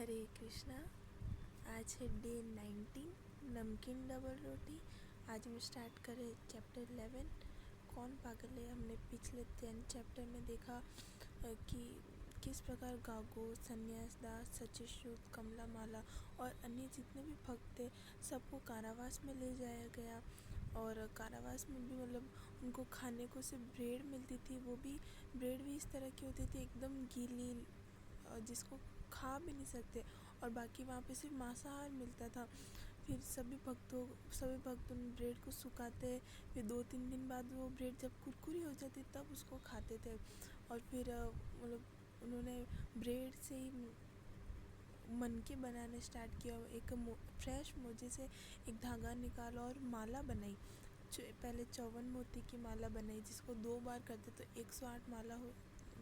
हरे कृष्णा। आज है डे 19, नमकीन डबल रोटी। आज हम स्टार्ट करें चैप्टर 11, कौन पागल है। हमने पिछले 10 चैप्टर में देखा कि किस प्रकार गागो, सन्यास दास, सचिश्रुत, कमला माला और अन्य जितने भी भक्त थे सबको कारावास में ले जाया गया। और कारावास में भी उनको खाने को सिर्फ ब्रेड मिलती थी, वो भी ब्रेड भी इस तरह की होती थी एकदम गीली, जिसको खा भी नहीं सकते। और बाकी वहाँ पे सिर्फ मांसाहार मिलता था। फिर सभी भक्त उन ब्रेड को सुखाते, फिर 2-3 दिन बाद वो ब्रेड जब कुरकुरी हो जाती तब उसको खाते थे। और फिर उन्होंने ब्रेड से ही मनके बनाने स्टार्ट किया। एक फ्रेश मोजे से एक धागा निकाला और माला बनाई। पहले 54 मोती की माला बनाई, जिसको 2 बार करते तो 108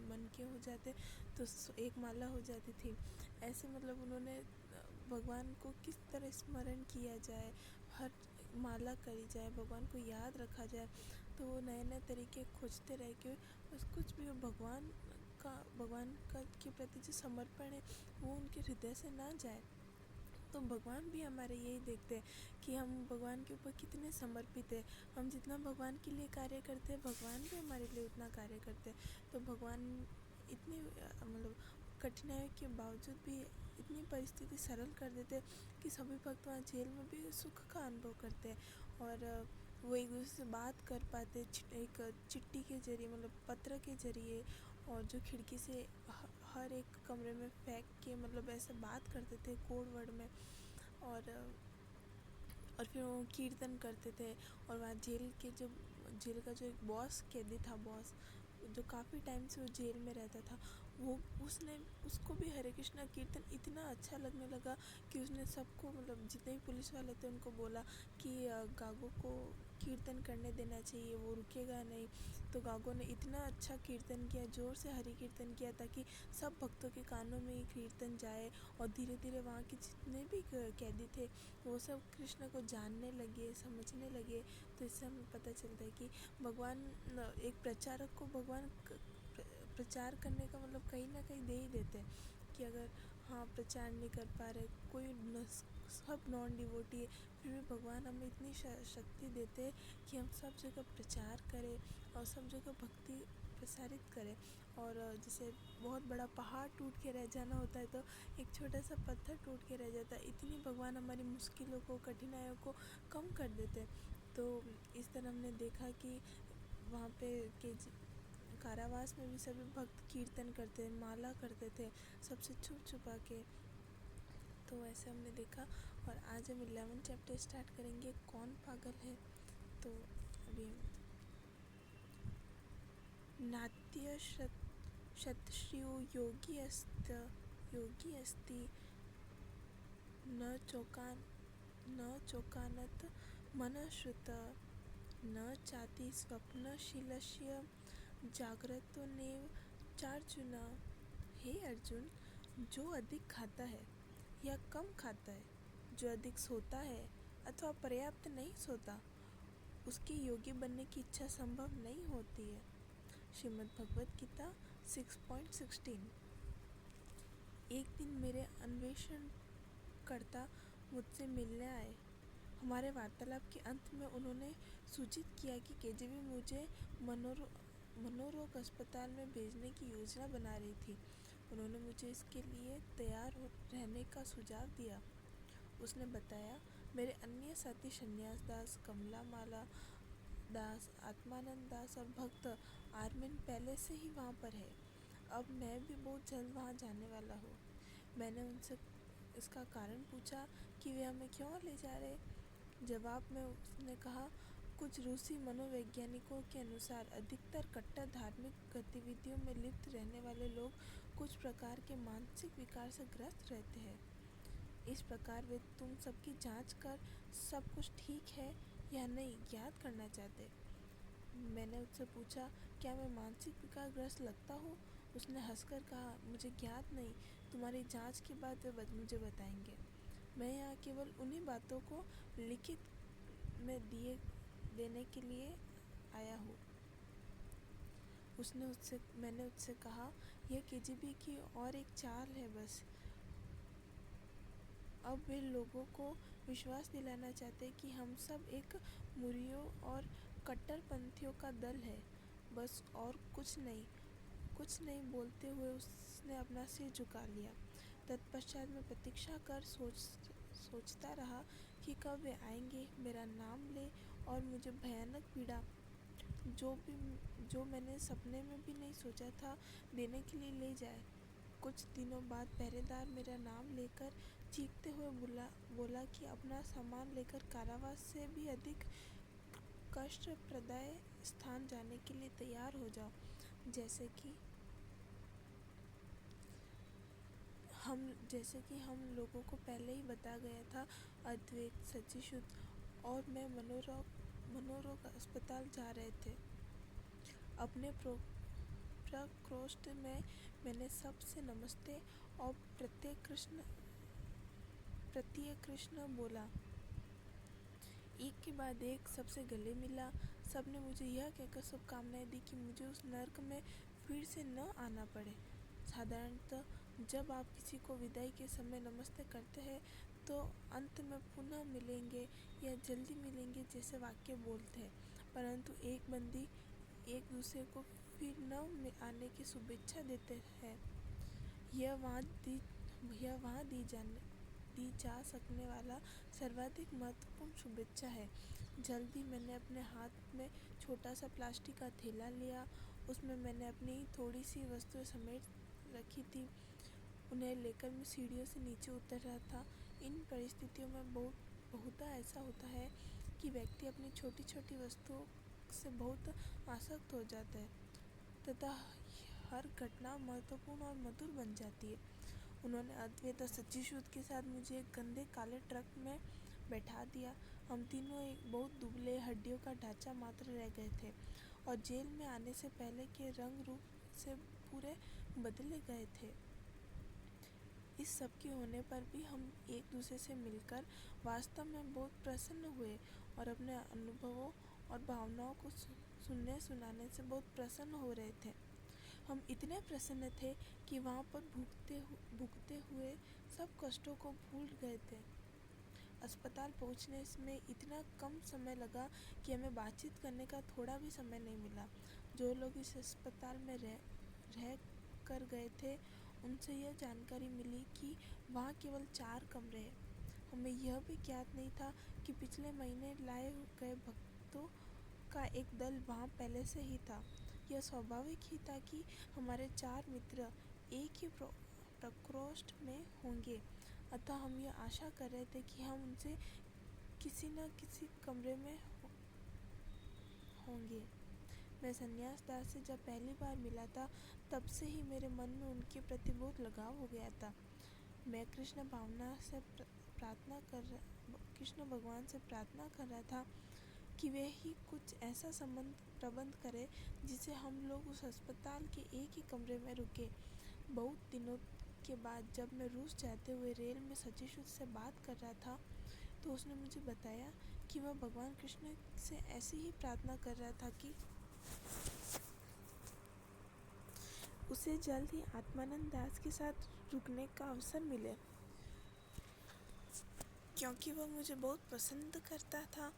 मनके हो जाते, तो एक माला हो जाती थी। ऐसे उन्होंने भगवान को किस तरह स्मरण किया जाए, हर माला करी जाए, भगवान को याद रखा जाए, तो वो नए नए तरीके खोजते रह के बस कुछ भी भगवान का के प्रति जो समर्पण है वो उनके हृदय से ना जाए। तो भगवान भी हमारे यही देखते हैं कि हम भगवान के ऊपर कितने समर्पित है। हम जितना भगवान के लिए कार्य करते हैं भगवान भी हमारे लिए उतना कार्य करते हैं। तो भगवान इतनी कठिनाइयों के बावजूद भी इतनी परिस्थिति सरल कर देते कि सभी भक्त वहाँ जेल में भी सुख का अनुभव करते हैं। और वो एक दूसरे से बात कर पाते एक चिट्ठी के जरिए, पत्र के जरिए, और जो खिड़की से हर एक कमरे में फेंक के ऐसे बात करते थे कोड वर्ड में। और फिर वो कीर्तन करते थे। और वहाँ जेल का जो एक बॉस कैदी था, बॉस जो काफ़ी टाइम से वो जेल में रहता था, वो उसको भी हरे कृष्णा कीर्तन इतना अच्छा लगने लगा कि उसने सबको जितने भी पुलिस वाले थे उनको बोला कि गागो को कीर्तन करने देना चाहिए, वो रुकेगा नहीं। तो गागो ने इतना अच्छा कीर्तन किया, ज़ोर से हरि कीर्तन किया, ताकि सब भक्तों के कानों में ये कीर्तन जाए। और धीरे धीरे वहाँ के जितने भी कैदी थे वो सब कृष्ण को जानने लगे, समझने लगे। तो इससे हमें पता चलता है कि भगवान एक प्रचारक को भगवान प्रचार करने का कहीं ना कहीं दे ही देते हैं कि अगर प्रचार नहीं कर पा रहे कोई सब नॉन डिवोटी है, फिर भी भगवान हमें इतनी शक्ति देते हैं कि हम सब जगह प्रचार करें और सब जगह भक्ति प्रसारित करें। और जैसे बहुत बड़ा पहाड़ टूट के रह जाना होता है तो एक छोटा सा पत्थर टूट के रह जाता है, इतनी भगवान हमारी मुश्किलों को, कठिनाइयों को कम कर देते हैं। तो इस तरह हमने देखा कि वहाँ पे कारावास में भी सभी भक्त कीर्तन करते, माला करते थे, सबसे छुप छुपा के। तो ऐसे हमने देखा। और आज हम 11 चैप्टर स्टार्ट करेंगे, कौन पागल है। तो अभी नाट्य शतश्रियो योगी अस्ति न चोकानत मनः श्रुत न चाति स्वप्नशीलस्य जागृतो नेव चार्जुन। हे अर्जुन, जो अधिक खाता है या कम खाता है, जो अधिक सोता है अथवा पर्याप्त नहीं सोता, उसके योगी बनने की इच्छा संभव नहीं होती है। श्रीमद् भगवद गीता 6.16। एक दिन मेरे अन्वेषणकर्ता मुझसे मिलने आए। हमारे वार्तालाप के अंत में उन्होंने सूचित किया कि केजीबी मुझे मनोरोग अस्पताल में भेजने की योजना बना रही थी। उन्होंने मुझे इसके लिए तैयार रहने का सुझाव दिया। उसने बताया, मेरे अन्य साथी सन्यास दास, कमला माला दास, आत्मानंद दास और भक्त आर्मिन पहले से ही वहाँ पर है। अब मैं भी बहुत जल्द वहाँ जाने वाला हूँ। मैंने उनसे इसका कारण पूछा कि वे हमें क्यों ले जा रहे। जवाब में उसने कहा, कुछ रूसी मनोवैज्ञानिकों के अनुसार अधिकतर कट्टर धार्मिक गतिविधियों में लिप्त रहने वाले लोग कुछ प्रकार के मानसिक विकार से ग्रस्त रहते हैं। इस प्रकार वे तुम सबकी जांच कर सब कुछ ठीक है या नहीं ज्ञात करना चाहते। मैंने उससे पूछा, क्या मैं मानसिक विकार ग्रस्त लगता हूँ। उसने हंसकर कहा, मुझे ज्ञात नहीं, तुम्हारी जांच के बाद वे मुझे बताएंगे। मैं यहाँ केवल उन्हीं बातों को लिखित में देने के लिए आया हूँ। मैंने उससे कहा, यह केजीबी की और एक चाल है बस। अब वे लोगों को विश्वास दिलाना चाहते कि हम सब एक मुरियों और कट्टरपंथियों का दल है, बस, और कुछ नहीं बोलते हुए उसने अपना सिर झुका लिया। तत्पश्चात मैं प्रतीक्षा कर सोचता रहा कि कब वे आएंगे, मेरा नाम ले और मुझे भयानक पीड़ा जो मैंने सपने में भी नहीं सोचा था देने के लिए ले जाए। कुछ दिनों बाद पहरेदार मेरा नाम लेकर चीखते हुए बोला कि अपना सामान लेकर कारावास से भी अधिक कष्टप्रदाय स्थान जाने के लिए तैयार हो जाओ। जैसे कि हम लोगों को पहले ही बता गया था, अद्वैत, सच्चिशुद्ध और मैं मनोरोग अस्पताल जा रहे थे। अपने प्रकोष्ठ में मैंने सबसे नमस्ते और प्रत्यय कृष्ण बोला। एक के बाद एक सबसे गले मिला। सबने मुझे यह कहकर शुभकामनाएं दी कि मुझे उस नर्क में फिर से न आना पड़े। साधारणतः जब आप किसी को विदाई के समय नमस्ते करते हैं तो अंत में पुनः मिलेंगे या जल्दी मिलेंगे जैसे वाक्य बोलते हैं, परंतु एक बंदी एक दूसरे को फिर न आने की शुभेच्छा देते हैं। यह वहाँ दी जा सकने वाला सर्वाधिक महत्वपूर्ण शुभेच्छा है। जल्दी मैंने अपने हाथ में छोटा सा प्लास्टिक का थैला लिया। उसमें मैंने अपनी थोड़ी सी वस्तुएं समेट रखी थी। उन्हें लेकर मैं सीढ़ियों से नीचे उतर रहा था। इन परिस्थितियों में बहुधा ऐसा होता है कि व्यक्ति अपनी छोटी छोटी वस्तुओं से बहुत आसक्त हो जाता है तथा हर घटना महत्वपूर्ण और मधुर बन जाती है। उन्होंने अद्वैत और सच्चिशुद्ध के साथ मुझे एक गंदे काले ट्रक में बैठा दिया। हम तीनों एक बहुत दुबले हड्डियों का ढांचा मात्र रह गए थे और जेल में आने से पहले के रंग रूप से पूरे बदले गए थे। इस सब के होने पर भी हम एक दूसरे से मिलकर वास्तव में बहुत प्रसन्न हुए और अपने अनुभवों और भावनाओं को सुनाने से बहुत प्रसन्न हो रहे थे। हम इतने प्रसन्न थे कि वहाँ पर भुगते हुए सब कष्टों को भूल गए थे। अस्पताल पहुँचने में इतना कम समय लगा कि हमें बातचीत करने का थोड़ा भी समय नहीं मिला। जो लोग इस अस्पताल में रह कर गए थे उनसे यह जानकारी मिली कि वहाँ केवल 4 कमरे हैं। हमें यह भी ज्ञात नहीं था कि पिछले महीने लाए गए भक्तों का एक दल वहाँ पहले से ही था। यह स्वाभाविक ही था कि हमारे 4 मित्र एक ही प्रकोष्ठ में होंगे, अतः हम यह आशा कर रहे थे कि हम उनसे किसी न किसी कमरे में होंगे। मैं सन्यास दास से जब पहली बार मिला था तब से ही मेरे मन में उनके प्रति बहुत लगाव हो गया था। मैं कृष्ण भगवान से प्रार्थना कर रहा था कि वे ही कुछ ऐसा प्रबंध करे जिससे हम लोग उस अस्पताल के एक ही कमरे में रुके। बहुत दिनों के बाद जब मैं रूस जाते हुए रेल में सच्चिशुद्ध से बात कर रहा था तो उसने मुझे बताया कि वह भगवान कृष्ण से ऐसी ही प्रार्थना कर रहा था कि उसे जल्द ही आत्मानंद दास के साथ रुकने का अवसर मिले, क्योंकि वह मुझे बहुत पसंद करता था।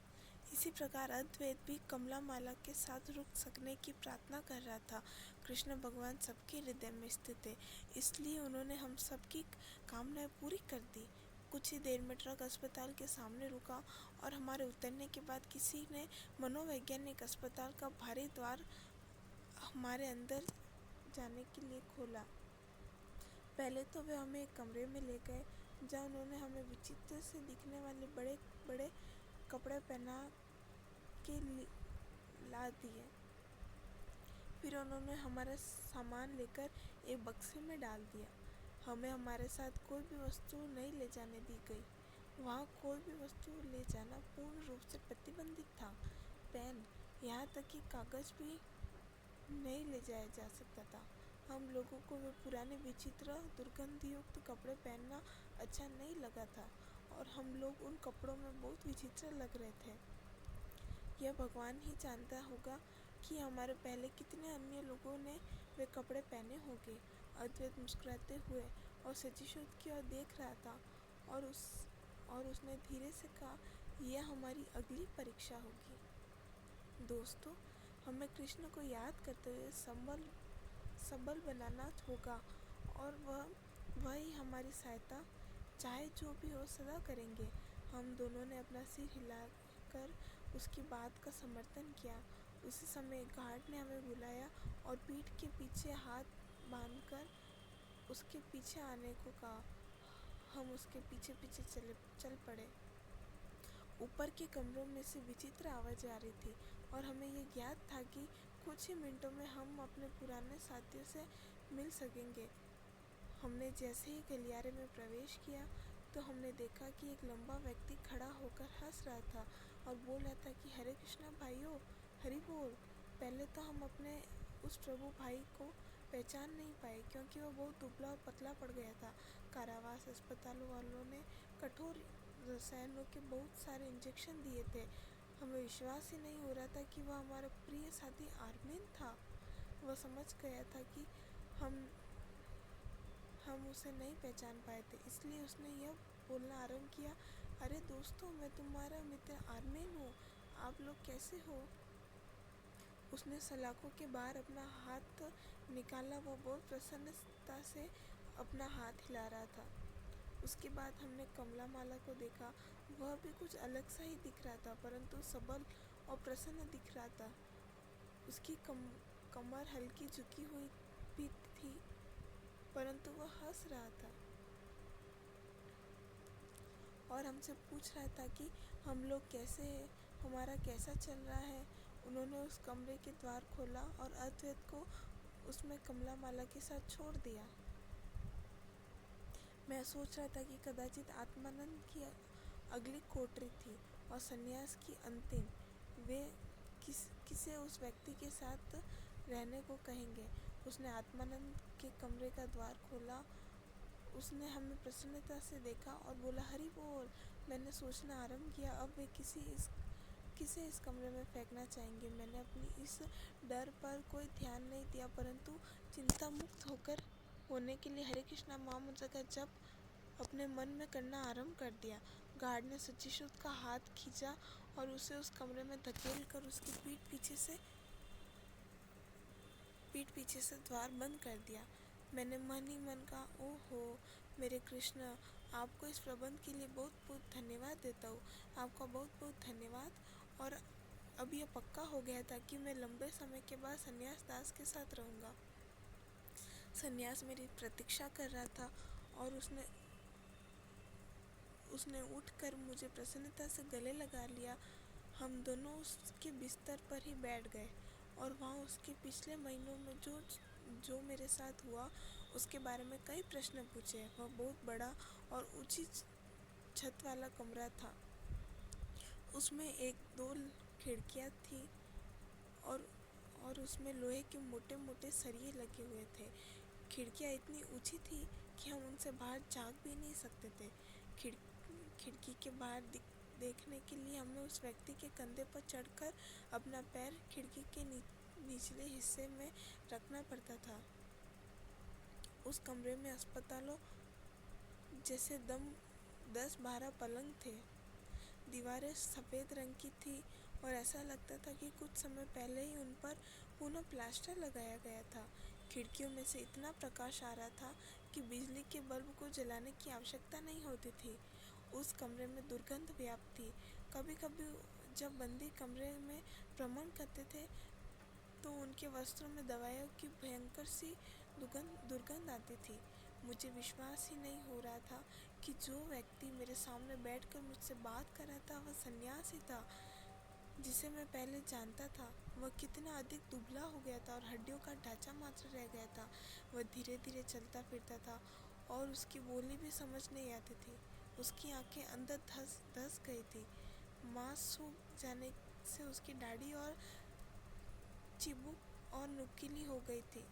इसी प्रकार अद्वैत भी कमलामाला के साथ रुक सकने की प्रार्थना कर रहा था। कृष्ण भगवान सबके हृदय में स्थित थे, इसलिए उन्होंने हम सबकी कामनाएं पूरी कर दी। कुछ ही देर में ट्रक अस्पताल के सामने रुका और हमारे उतरने के बाद किसी ने मनोवैज्ञानिक अस्पताल का भारी द्वार हमारे अंदर जाने के लिए खोला। पहले तो वे हमें एक कमरे में ले गए जहाँ उन्होंने हमें विचित्र से दिखने वाले बड़े बड़े कपड़े पहना के ला दिए। फिर उन्होंने हमारा सामान लेकर एक बक्से में डाल दिया। हमें हमारे साथ कोई भी वस्तु नहीं ले जाने दी गई। वहाँ कोई भी वस्तु ले जाना पूर्ण रूप से प्रतिबंधित था। पेन, यहाँ तक कि कागज भी नहीं ले जाया जा सकता था। हम लोगों को वे पुराने विचित्र दुर्गंधयुक्त कपड़े पहनना अच्छा नहीं लगा था और हम लोग उन कपड़ों में बहुत विचित्र लग रहे थे। यह भगवान ही जानता होगा कि हमारे पहले कितने अन्य लोगों ने वे कपड़े पहने होंगे। अद्वैत मुस्कुराते हुए और सच्चिशुद्ध की ओर देख रहा था। और उसने धीरे से कहा, यह हमारी अगली परीक्षा होगी। दोस्तों, हमें कृष्ण को याद करते हुए सबल बनाना होगा और वह ही हमारी सहायता चाहे जो भी हो सदा करेंगे। हम दोनों ने अपना सिर हिलाकर उसकी बात का समर्थन किया। उसी समय गार्ड ने हमें बुलाया और पीठ के पीछे हाथ बांधकर उसके पीछे आने को कहा। हम उसके पीछे पीछे चल पड़े। ऊपर के कमरों में से विचित्र आवाज़ें आ रही थी और हमें ये ज्ञात था कि कुछ ही मिनटों में हम अपने पुराने साथियों से मिल सकेंगे। हमने जैसे ही गलियारे में प्रवेश किया तो हमने देखा कि एक लंबा व्यक्ति खड़ा होकर हंस रहा था और बोल रहा था कि हरे कृष्णा भाइयों, हरि बोल। पहले तो हम अपने उस प्रभु भाई को पहचान नहीं पाए क्योंकि वह बहुत दुबला और पतला पड़ गया था। कारावास अस्पतालों वालों ने कठोर रसायनों के बहुत सारे इंजेक्शन दिए थे। हमें विश्वास ही नहीं हो रहा था कि वह हमारा प्रिय साथी आर्मिन था। वह समझ गया था कि हम उसे नहीं पहचान पाए थे, इसलिए उसने यह बोलना आरंभ किया, अरे दोस्तों, मैं तुम्हारा मित्र आर्मिन हूँ, आप लोग कैसे हो? उसने सलाखों के बाहर अपना हाथ निकाला। वह बहुत प्रसन्नता से अपना हाथ हिला रहा था। उसके बाद हमने कमलामाला को देखा। वह भी कुछ अलग सा ही दिख रहा था, परंतु सबल और प्रसन्न दिख रहा था। उसकी कमर हल्की झुकी हुई भी थी, परंतु वह हंस रहा था और हमसे पूछ रहा था कि हम लोग कैसे हैं, हमारा कैसा चल रहा है। उन्होंने उस कमरे के द्वार खोला और अद्वैत को उसमें कमलामाला के साथ छोड़ दिया। मैं सोच रहा था कि कदाचित आत्मानंद की अगली कोठरी थी और सन्यास की अंतिम। वे किसे उस व्यक्ति के साथ रहने को कहेंगे। उसने आत्मानंद के कमरे का द्वार खोला। उसने हमें प्रसन्नता से देखा और बोला, हरि बोल। मैंने सोचना आरंभ किया, अब वे किसे इस कमरे में फेंकना चाहेंगे। मैंने अपनी इस डर पर कोई ध्यान नहीं दिया, परंतु चिंता मुक्त होने के लिए हरे कृष्णा महामंत्र का जप अपने मन में करना आरंभ कर दिया। गार्ड ने सचिशुत का हाथ खींचा और उसे उस कमरे में धकेल कर उसकी पीठ पीछे से द्वार बंद कर दिया। मैंने मन ही मन कहा, ओहो मेरे कृष्ण, आपको इस प्रबंध के लिए बहुत बहुत धन्यवाद देता हूँ। आपका बहुत बहुत धन्यवाद। और अब यह पक्का हो गया था कि मैं लंबे समय के बाद सन्यास दास के साथ रहूँगा। सन्यास मेरी प्रतीक्षा कर रहा था और उसने उठकर मुझे प्रसन्नता से गले लगा लिया। हम दोनों उसके बिस्तर पर ही बैठ गए और वहाँ उसके पिछले महीनों में जो मेरे साथ हुआ उसके बारे में कई प्रश्न पूछे। वह बहुत बड़ा और ऊंची छत वाला कमरा था। उसमें एक दो खिड़कियाँ थी और उसमें लोहे के मोटे मोटे सरिये लगे हुए थे। खिड़कियाँ इतनी ऊंची थी कि हम उनसे बाहर झांक भी नहीं सकते थे। खिड़की के बाहर देखने के लिए हमें उस व्यक्ति के कंधे पर चढ़कर अपना पैर खिड़की के निचले हिस्से में रखना पड़ता था। उस कमरे में अस्पतालों जैसे 10-12 पलंग थे। दीवारें सफ़ेद रंग की थी और ऐसा लगता था कि कुछ समय पहले ही उन पर पुनः प्लास्टर लगाया गया था। खिड़कियों में से इतना प्रकाश आ रहा था कि बिजली के बल्ब को जलाने की आवश्यकता नहीं होती थी। उस कमरे में दुर्गंध व्याप्त थी। कभी कभी जब बंदी कमरे में भ्रमण करते थे तो उनके वस्त्रों में दवाइयों की भयंकर सी दुर्गंध आती थी। मुझे विश्वास ही नहीं हो रहा था कि जो व्यक्ति मेरे सामने बैठकर मुझसे बात कर रहा था वह सन्यासी था जिसे मैं पहले जानता था। वह कितना अधिक दुबला हो गया था और हड्डियों का ढांचा मात्र रह गया था। वह धीरे धीरे चलता फिरता था और उसकी बोली भी समझ नहीं आती थी। उसकी आंखें अंदर धस गई थी। मांस सूख जाने से उसकी दाढ़ी और चिबुक और नुकीली हो गई थी।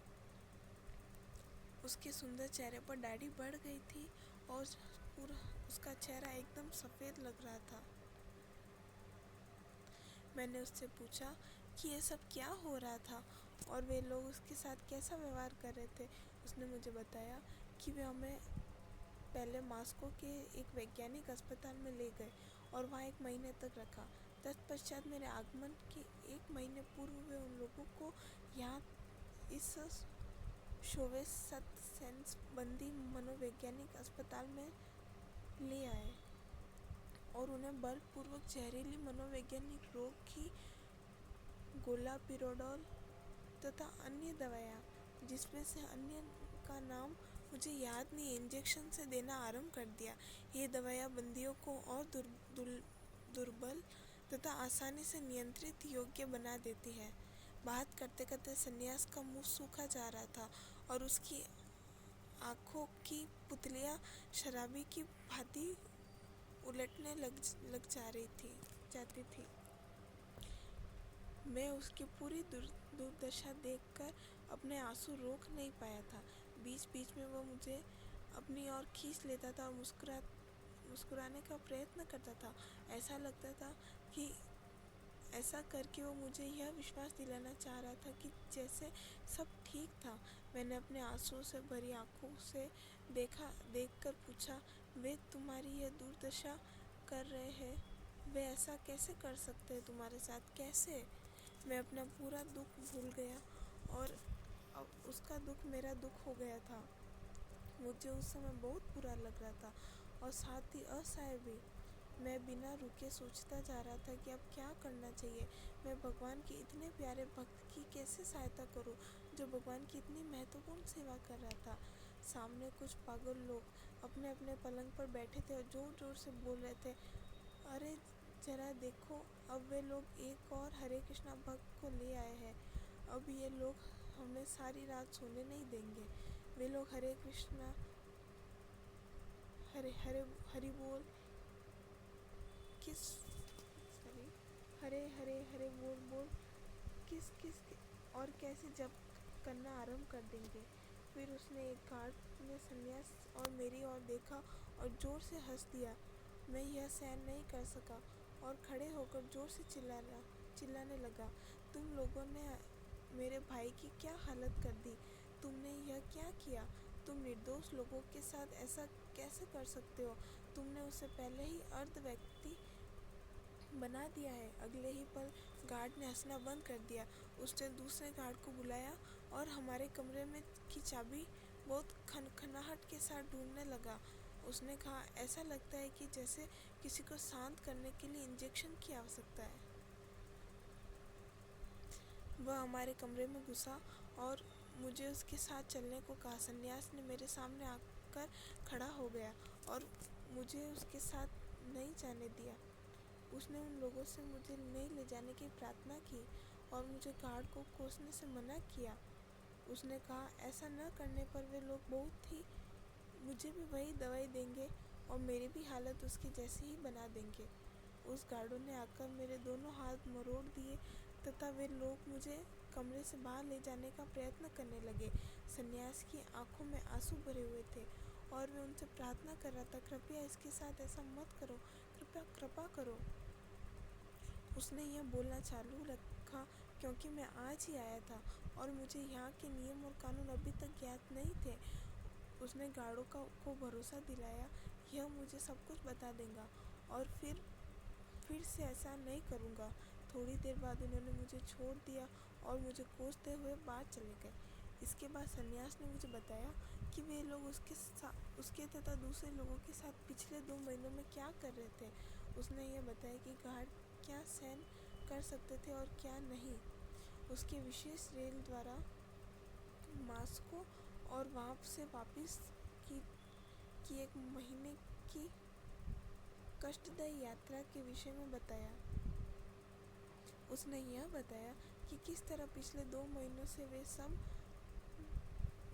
उसके सुंदर चेहरे पर दाढ़ी बढ़ गई थी और पूरा उसका चेहरा एकदम सफ़ेद लग रहा था। मैंने उससे पूछा कि ये सब क्या हो रहा था और वे लोग उसके साथ कैसा व्यवहार कर रहे थे। उसने मुझे बताया कि वे हमें पहले मॉस्को के एक वैज्ञानिक अस्पताल में ले गए और वहाँ 1 महीने तक रखा। तत्पश्चात मेरे आगमन के 1 महीने पूर्व वे उन लोगों को यहाँ इस शोवेसत्सेंस बंदी मनोवैज्ञानिक अस्पताल में ले आए और उन्हें बलपूर्वक जहरीली मनोवैज्ञानिक रोग की गोलापिरोडोल तथा अन्य दवाएं, जिसमें से अन्य का नाम मुझे याद नहीं, इंजेक्शन से देना आरंभ कर दिया। ये दवाएं बंदियों को और दुर्बल तथा आसानी से नियंत्रित योग्य बना देती है। बात करते करते सन्यास का मुंह सूखा जा रहा था और उसकी आंखों की पुतलियां शराबी की भांति उलटने लग जाती थी। मैं उसकी पूरी दुर्दशा देखकर अपने आंसू रोक नहीं पाया था। बीच बीच में वो मुझे अपनी ओर खींच लेता था और मुस्कुराने का प्रयत्न करता था। ऐसा लगता था कि ऐसा करके वो मुझे यह विश्वास दिलाना चाह रहा था कि जैसे सब ठीक था। मैंने अपने आंसुओं से भरी आंखों से देखकर पूछा, वे तुम्हारी यह दुर्दशा कर रहे हैं? वे ऐसा कैसे कर सकते हैं तुम्हारे साथ? कैसे? मैं अपना पूरा दुख भूल गया और अब उसका दुख मेरा दुख हो गया था। मुझे उस समय बहुत बुरा लग रहा था और साथ ही असहाय भी। मैं बिना रुके सोचता जा रहा था कि अब क्या करना चाहिए। मैं भगवान के इतने प्यारे भक्त की कैसे सहायता करूं, जो भगवान की इतनी महत्वपूर्ण सेवा कर रहा था। सामने कुछ पागल लोग अपने अपने पलंग पर बैठे थे और जोर जोर से बोल रहे थे, अरे जरा देखो, अब वे लोग एक और हरे कृष्णा भक्त को ले आए हैं। अब ये लोग हमें सारी रात सोने नहीं देंगे। वे लोग हरे कृष्णा हरि बोल हरे हरे हरे बोल किस और कैसे जप करना आरंभ कर देंगे। फिर उसने एक गार्ड ने सन्यास और मेरी ओर देखा और जोर से हंस दिया। मैं यह सहन नहीं कर सका और खड़े होकर जोर से चिल्लाने लगा, तुम लोगों ने मेरे भाई की क्या हालत कर दी? तुमने यह क्या किया? तुम निर्दोष लोगों के साथ ऐसा कैसे कर सकते हो? तुमने उसे पहले ही अर्ध व्यक्ति बना दिया है। अगले ही पल गार्ड ने हंसना बंद कर दिया। उसने दूसरे गार्ड को बुलाया और हमारे कमरे में की चाबी बहुत खनखनाहट के साथ ढूंढने लगा। उसने कहा, ऐसा लगता है कि जैसे किसी को शांत करने के लिए इंजेक्शन की आवश्यकता है। वह हमारे कमरे में घुसा और मुझे उसके साथ चलने को कहा। सन्यास ने मेरे सामने आकर खड़ा हो गया और मुझे उसके साथ नहीं जाने दिया। उसने उन लोगों से मुझे नहीं ले जाने की प्रार्थना की और मुझे गार्ड को कोसने से मना किया। उसने कहा, ऐसा न करने पर वे लोग बहुत ही मुझे भी वही दवाई देंगे और मेरी भी हालत उसकी जैसी ही बना देंगे। उस गार्डों ने आकर मेरे दोनों हाथ मरोड़ दिए तथा वे लोग मुझे कमरे से बाहर ले जाने का प्रयत्न करने लगे। सन्यास की आंखों में आंसू भरे हुए थे और वे उनसे प्रार्थना कर रहा था, कृपया इसके साथ ऐसा मत करो, कृपा करो। उसने यह बोलना चालू रखा क्योंकि मैं आज ही आया था और मुझे यहाँ के नियम और कानून अभी तक ज्ञात नहीं थे। उसने गार्डों को भरोसा दिलाया, यह मुझे सब कुछ बता देगा और फिर से ऐसा नहीं करूँगा। थोड़ी देर बाद उन्होंने मुझे छोड़ दिया और मुझे कोसते हुए बाहर चले गए। इसके बाद सन्यास ने मुझे बताया कि वे लोग उसके तथा दूसरे लोगों के साथ पिछले 2 महीनों में क्या कर रहे थे। उसने यह बताया कि गार्ड क्या सहन कर सकते थे और क्या नहीं। उसके विशेष रेल द्वारा मॉस्को और वहाँ से वापस की 1 महीने की कष्टदायी यात्रा के विषय में बताया। उसने यह बताया कि किस तरह पिछले 2 महीनों से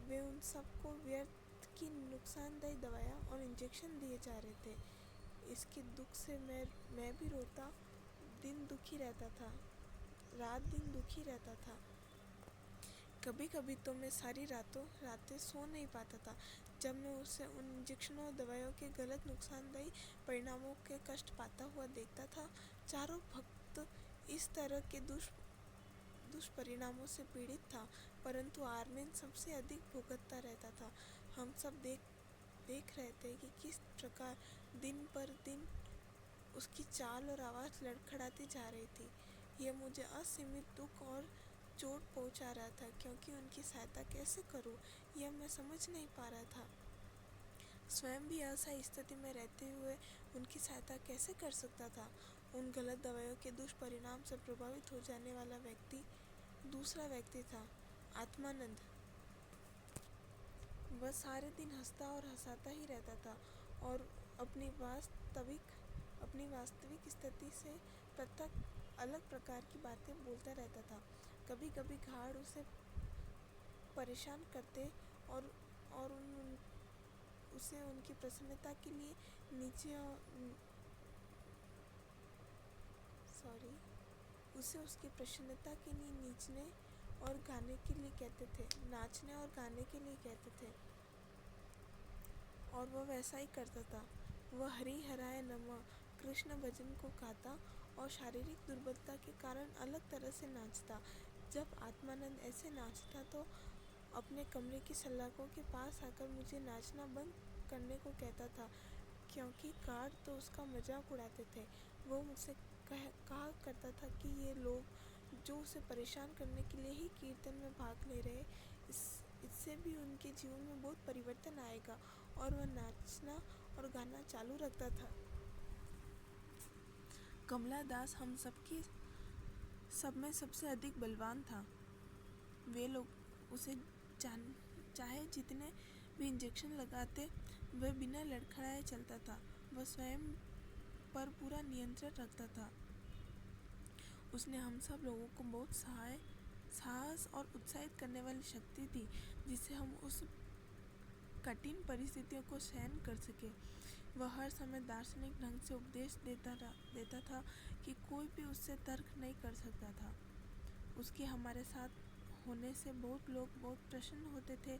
वे उन सबको व्यर्थ की नुकसानदायी दवाएं और इंजेक्शन दिए जा रहे थे। इसके दुख से मैं भी रात दिन दुखी रहता था। कभी कभी तो मैं सारी रातें सो नहीं पाता था जब मैं उसे उन इंजेक्शनों और दवाइयों के गलत नुकसानदायी परिणामों के कष्ट पाता हुआ देखता था। चारों भक्त इस तरह के दुष्परिणामों से पीड़ित था, परंतु आर्मिन सबसे अधिक भुगतता रहता था। हम सब देख रहे थे कि किस प्रकार दिन पर दिन उसकी चाल और आवाज़ लड़खड़ाती जा रही थी। यह मुझे असीमित दुख और चोट पहुंचा रहा था, क्योंकि उनकी सहायता कैसे करूं यह मैं समझ नहीं पा रहा था। स्वयं भी असहाय स्थिति में रहते हुए उनकी सहायता कैसे कर सकता था। उन गलत दवाइयों के दुष्परिणाम से प्रभावित हो जाने वाला व्यक्ति दूसरा व्यक्ति था, आत्मानंद। वह सारे दिन हंसता और हंसाता ही रहता था और अपनी वास्तविक स्थिति से पृथक अलग प्रकार की बातें बोलता रहता था। कभी कभी घाड़ उसे परेशान करते और उसे उनकी प्रसन्नता के लिए उसकी प्रसन्नता के लिए नाचने और गाने के लिए कहते थे और वह वैसा ही करता था। वह हरि हराय नमः कृष्ण भजन को गाता और शारीरिक दुर्बलता के कारण अलग तरह से नाचता। जब आत्मानंद ऐसे नाचता तो अपने कमरे की सलाखों के पास आकर मुझे नाचना बंद करने को कहता था, क्योंकि गार्ड तो उसका मजाक उड़ाते थे। वो मुझसे कहा करता था कि ये लोग जो उसे परेशान करने के लिए ही कीर्तन में भाग ले रहे, इससे भी उनके जीवन में बहुत परिवर्तन आएगा। और वह नाचना और गाना चालू रखता था। कमला दास हम सब में सबसे अधिक बलवान था। वे लोग उसे चाहे जितने भी इंजेक्शन लगाते, वह बिना लड़खड़ाए चलता था। वह स्वयं पर पूरा नियंत्रण रखता था। उसने हम सब लोगों को बहुत साहस और उत्साहित करने वाली शक्ति दी, जिससे हम उस कठिन परिस्थितियों को सहन कर सके। वह हर समय दार्शनिक ढंग से उपदेश देता था कि कोई भी उससे तर्क नहीं कर सकता था। उसके हमारे साथ होने से बहुत लोग बहुत प्रसन्न होते थे।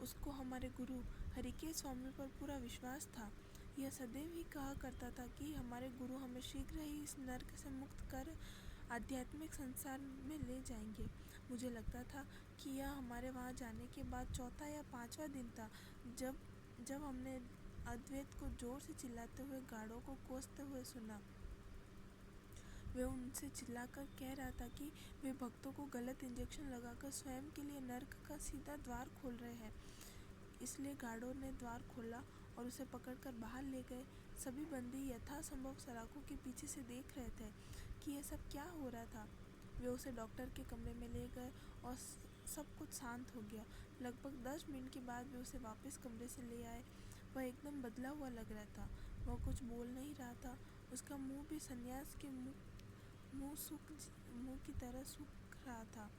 उसको हमारे गुरु हरिकेश स्वामी पर पूरा विश्वास था। यह सदैव ही कहा करता था कि हमारे गुरु हमें शीघ्र ही इस नर्क से मुक्त कर आध्यात्मिक संसार में ले जाएंगे। मुझे लगता था कि यह हमारे वहाँ जाने के बाद चौथा या पांचवा दिन था जब हमने अद्वैत को जोर से चिल्लाते हुए गार्डों को कोसते हुए सुना। वे उनसे चिल्लाकर कह रहा था कि वे भक्तों को गलत इंजेक्शन लगाकर स्वयं के लिए नर्क का सीधा द्वार खोल रहे हैं। इसलिए गार्डों ने द्वार खोला और उसे पकड़कर बाहर ले गए। सभी बंदी यथासंभव सलाखों के पीछे से देख रहे थे कि यह सब क्या हो रहा था। वे उसे डॉक्टर के कमरे में ले गए और सब कुछ शांत हो गया। लगभग 10 मिनट के बाद वे उसे वापस कमरे से ले आए। वह एकदम बदला हुआ लग रहा था। वह कुछ बोल नहीं रहा था। उसका मुंह भी सन्यास के मुंह की तरह सूख रहा था।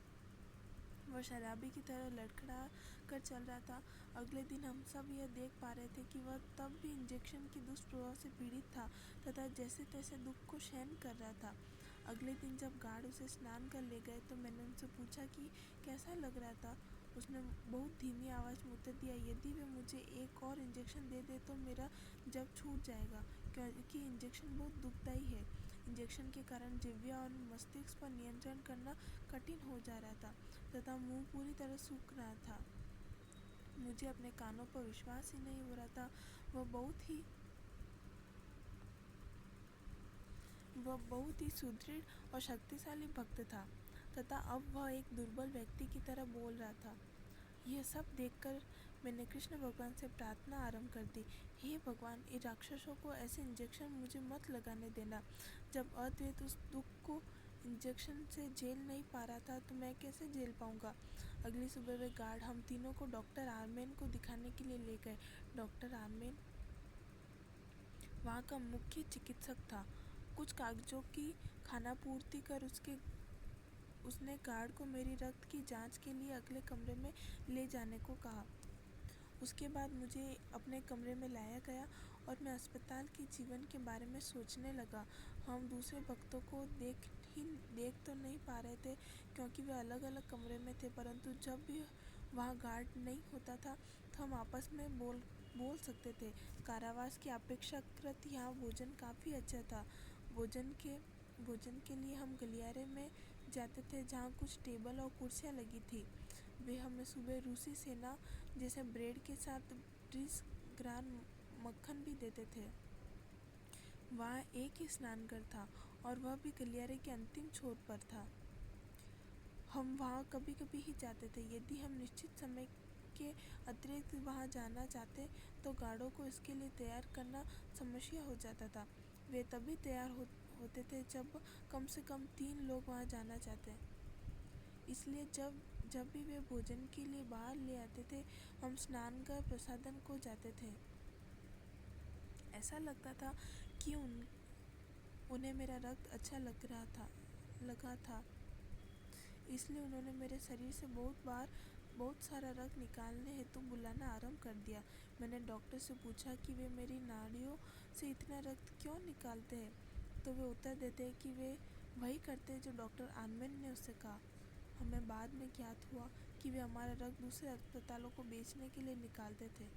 वह शराबी की तरह लड़खड़ा कर चल रहा था। अगले दिन हम सब यह देख पा रहे थे कि वह तब भी इंजेक्शन के दुष्प्रभाव से पीड़ित था तथा जैसे तैसे दुख को सहन कर रहा था। अगले दिन जब गार्ड उसे स्नान कर ले गए तो मैंने उनसे पूछा कि कैसा लग रहा था। उसने बहुत धीमी आवाज़ में उत्तर दिया, यदि वे मुझे एक और इंजेक्शन दे दे तो मेरा जब छूट जाएगा, क्योंकि इंजेक्शन बहुत दुखदायी है। इंजेक्शन के कारण जिह्वा और मस्तिष्क पर नियंत्रण करना कठिन हो जा रहा था तथा मुंह पूरी तरह सूख रहा था। मुझे अपने कानों पर विश्वास ही नहीं हो रहा था। वह बहुत ही सुदृढ़ और शक्तिशाली भक्त था तथा अब वह एक दुर्बल व्यक्ति की तरह बोल रहा था। यह सब देखकर मैंने कृष्ण भगवान से प्रार्थना आरंभ कर दी, हे भगवान, इन राक्षसों को ऐसे इंजेक्शन मुझे मत लगाने देना। जब अद्वैत उस दुख को इंजेक्शन से झेल नहीं पा रहा था तो मैं कैसे झेल पाऊंगा। अगली सुबह वे गार्ड हम तीनों को डॉक्टर आर्मेन को दिखाने के लिए ले गए। डॉक्टर आर्मेन वहाँ का मुख्य चिकित्सक था। कुछ कागजों की खानापूर्ति कर उसने गार्ड को मेरी रक्त की जांच के लिए अगले कमरे में ले जाने को कहा। उसके बाद मुझे अपने कमरे में लाया गया और मैं अस्पताल के जीवन के बारे में सोचने लगा। हम दूसरे भक्तों को देख तो नहीं पा रहे थे क्योंकि वे अलग अलग कमरे में थे, परंतु जब भी वहाँ गार्ड नहीं होता था तो हम आपस में बोल सकते थे। कारावास की अपेक्षाकृत यहाँ भोजन काफ़ी अच्छा था। भोजन के लिए हम गलियारे में जाते थे जहाँ कुछ टेबल और कुर्सियाँ लगी थी। वे हमें सुबह रूसी सेना जैसे ब्रेड के साथ ग्रान मक्खन भी देते थे। वहाँ एक ही स्नानघर था और वह भी गलियारे के अंतिम छोर पर था। हम वहाँ कभी कभी ही जाते थे। यदि हम निश्चित समय के अतिरिक्त वहाँ जाना चाहते तो गार्डों को इसके लिए तैयार करना समस्या हो जाता था। वे तभी तैयार होते थे जब कम से कम 3 लोग वहाँ जाना चाहते। इसलिए जब जब भी वे भोजन के लिए बाहर ले आते थे, हम स्नानघर प्रसादन को जाते थे। ऐसा लगता था कि उन्हें मेरा रक्त अच्छा लगा था। इसलिए उन्होंने मेरे शरीर से बहुत सारा रक्त निकालने हेतु बुलाना आरंभ कर दिया। मैंने डॉक्टर से पूछा कि वे मेरी नाड़ियों से इतना रक्त क्यों निकालते हैं, तो वे उत्तर देते हैं कि वे वही करते हैं जो डॉक्टर आनमैन ने उससे कहा। हमें बाद में ज्ञात हुआ कि वे हमारा रक्त दूसरे अस्पतालों को बेचने के लिए निकालते थे।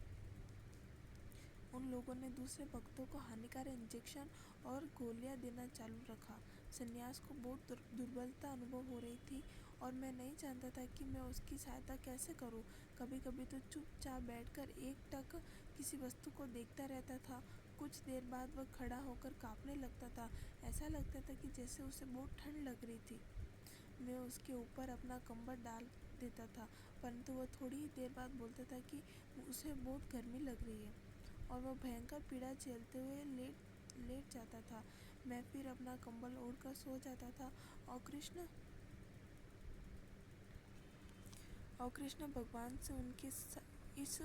उन लोगों ने दूसरे भक्तों को हानिकारक इंजेक्शन और गोलियां देना चालू रखा। सन्यास को बहुत दुर्बलता अनुभव हो रही थी और मैं नहीं जानता था कि मैं उसकी सहायता कैसे करूं। कभी कभी तो चुपचाप बैठकर एकटक किसी वस्तु को देखता रहता था। कुछ देर बाद वह खड़ा होकर कांपने लगता था। ऐसा लगता था कि जैसे उसे बहुत ठंड लग रही थी। मैं उसके ऊपर अपना कंबल डाल देता था, परंतु वह थोड़ी ही देर बाद बोलता था कि उसे बहुत गर्मी लग रही है और वह भयंकर पीड़ा झेलते हुए लेट जाता था। मैं फिर अपना कंबल ओढ़कर सो जाता था और कृष्ण भगवान से उनके इस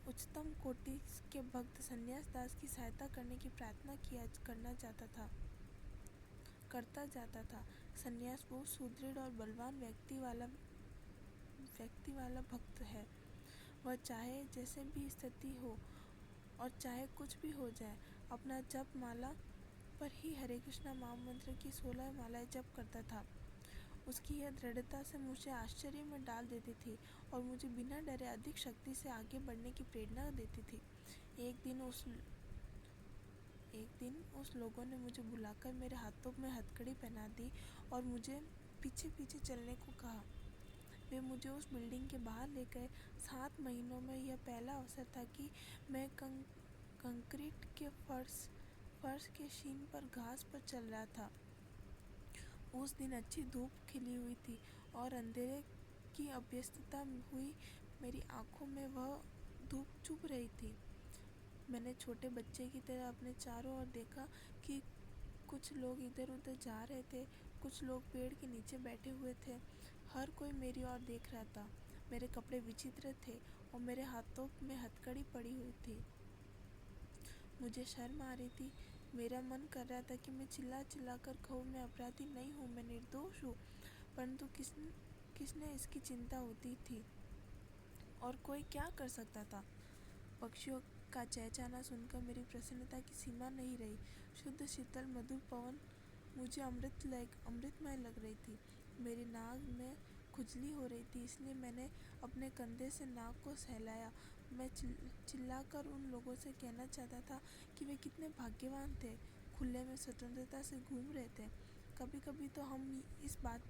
उच्चतम कोटि के भक्त सन्यास दास की सहायता करने की प्रार्थना करता जाता था। सन्यास बहुत सुदृढ़ और बलवान व्यक्ति वाला भक्त है। वह चाहे जैसे भी स्थिति हो और चाहे कुछ भी हो जाए, अपना जप माला पर ही हरे कृष्णा महामंत्र की 16 मालाएं जप करता था। उसकी यह दृढ़ता से मुझे आश्चर्य में डाल देती थी और मुझे बिना डरे अधिक शक्ति से आगे बढ़ने की प्रेरणा देती थी। एक दिन उस लोगों ने मुझे बुलाकर मेरे हाथों में हथकड़ी पहना दी और मुझे पीछे पीछे चलने को कहा। वे मुझे उस बिल्डिंग के बाहर ले गए। 7 महीनों में यह पहला अवसर था कि मैं कंक्रीट के फर्श के शीन पर घास पर चल रहा था। उस दिन अच्छी धूप खिली हुई थी और अंधेरे की अभ्यस्तता हुई मेरी आंखों में वह धूप चुभ रही थी। मैंने छोटे बच्चे की तरह अपने चारों ओर देखा कि कुछ लोग इधर उधर जा रहे थे, कुछ लोग पेड़ के नीचे बैठे हुए थे। हर कोई मेरी ओर देख रहा था। मेरे कपड़े विचित्र थे और मेरे हाथों में हथकड़ी पड़ी हुई थी। मुझे शर्म आ रही थी। मेरा मन कर रहा था कि मैं चिल्ला कर कहूँ, मैं अपराधी नहीं हूँ, मैं निर्दोष हूँ, परंतु किसने इसकी चिंता होती थी और कोई क्या कर सकता था। पक्षियों का चहचहाना सुनकर मेरी प्रसन्नता की सीमा नहीं रही। शुद्ध शीतल मधुर पवन मुझे अमृतमय लग रही थी। मेरी नाक में खुजली हो रही थी, इसलिए मैंने अपने कंधे से नाक को सहलाया। मैं चिल्लाकर उन लोगों से कहना चाहता था कि वे कितने भाग्यवान थे, खुले में स्वतंत्रता से घूम रहे थे। कभी कभी तो हम इस बात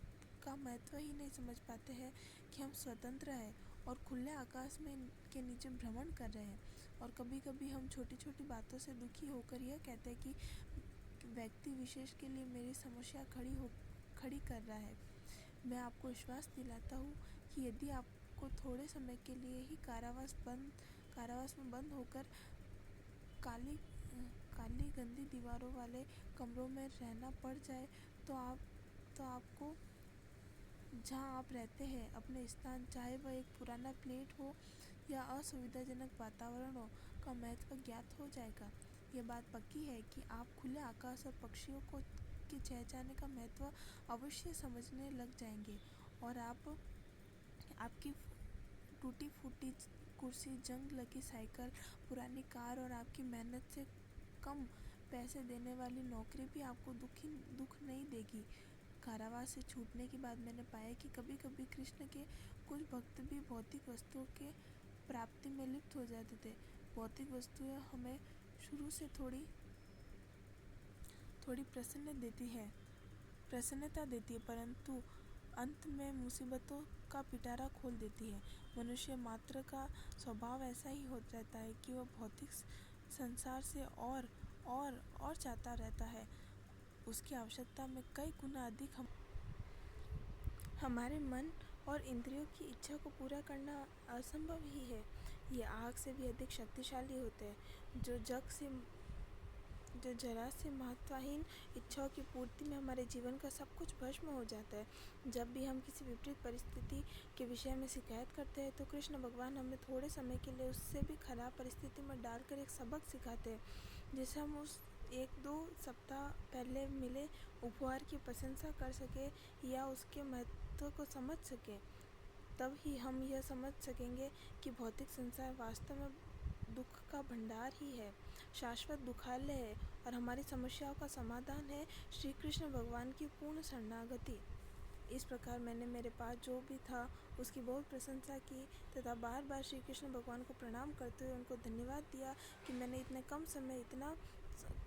का महत्व ही नहीं समझ पाते हैं कि हम स्वतंत्र हैं और खुले आकाश में के नीचे भ्रमण कर रहे हैं। और कभी कभी हम छोटी छोटी बातों से दुखी होकर यह कहते हैं कि व्यक्ति विशेष के लिए मेरी समस्या खड़ी कर रहा है। मैं आपको विश्वास दिलाता हूँ कि यदि आपको थोड़े समय के लिए ही कारावास में बंद होकर काली गंदी दीवारों वाले कमरों में रहना पड़ जाए तो आपको जहाँ आप रहते हैं अपने स्थान, चाहे वह एक पुराना फ्लैट हो या असुविधाजनक वातावरण हो, का महत्व ज्ञात हो जाएगा। यह बात पक्की है कि आप खुले आकाश और पक्षियों के चहचहाने का महत्व अवश्य समझने लग जाएंगे और आपकी टूटी फूटी कुर्सी, जंग लगी साइकिल, पुरानी कार और आपकी मेहनत से कम पैसे देने वाली नौकरी भी आपको दुख नहीं देगी। कारावास से छूटने के बाद मैंने पाया कि कभी कभी कृष्ण के कुछ भक्त भी भौतिक वस्तुओं के प्राप्ति में लिप्त हो जाते थे। भौतिक वस्तुएं हमें शुरू से थोड़ी प्रसन्नता देती है, परंतु अंत में मुसीबतों का पिटारा खोल देती है। मनुष्य मात्र का स्वभाव ऐसा ही हो रहता है कि वह भौतिक संसार से और चाहता रहता है। उसकी आवश्यकता में कई गुना अधिक हमारे मन और इंद्रियों की इच्छा को पूरा करना असंभव ही है। ये आग से भी अधिक शक्तिशाली होते हैं, जो जरा से महत्वहीन इच्छाओं की पूर्ति में हमारे जीवन का सब कुछ भस्म हो जाता है। जब भी हम किसी विपरीत परिस्थिति के विषय में शिकायत करते हैं तो कृष्ण भगवान हमें थोड़े समय के लिए उससे भी खराब परिस्थिति में डालकर एक सबक सिखाते हैं, जिससे हम उस 1-2 सप्ताह पहले मिले उपहार की प्रशंसा कर सके या उसके महत्व को समझ सके। तब ही हम यह समझ सकेंगे कि भौतिक संसार वास्तव में दुख का भंडार ही है, शाश्वत दुखालय है और हमारी समस्याओं का समाधान है श्री कृष्ण भगवान की पूर्ण शरणागति। इस प्रकार मैंने मेरे पास जो भी था उसकी बहुत प्रशंसा की तथा बार बार श्री कृष्ण भगवान को प्रणाम करते हुए उनको धन्यवाद दिया कि मैंने इतने कम समय इतना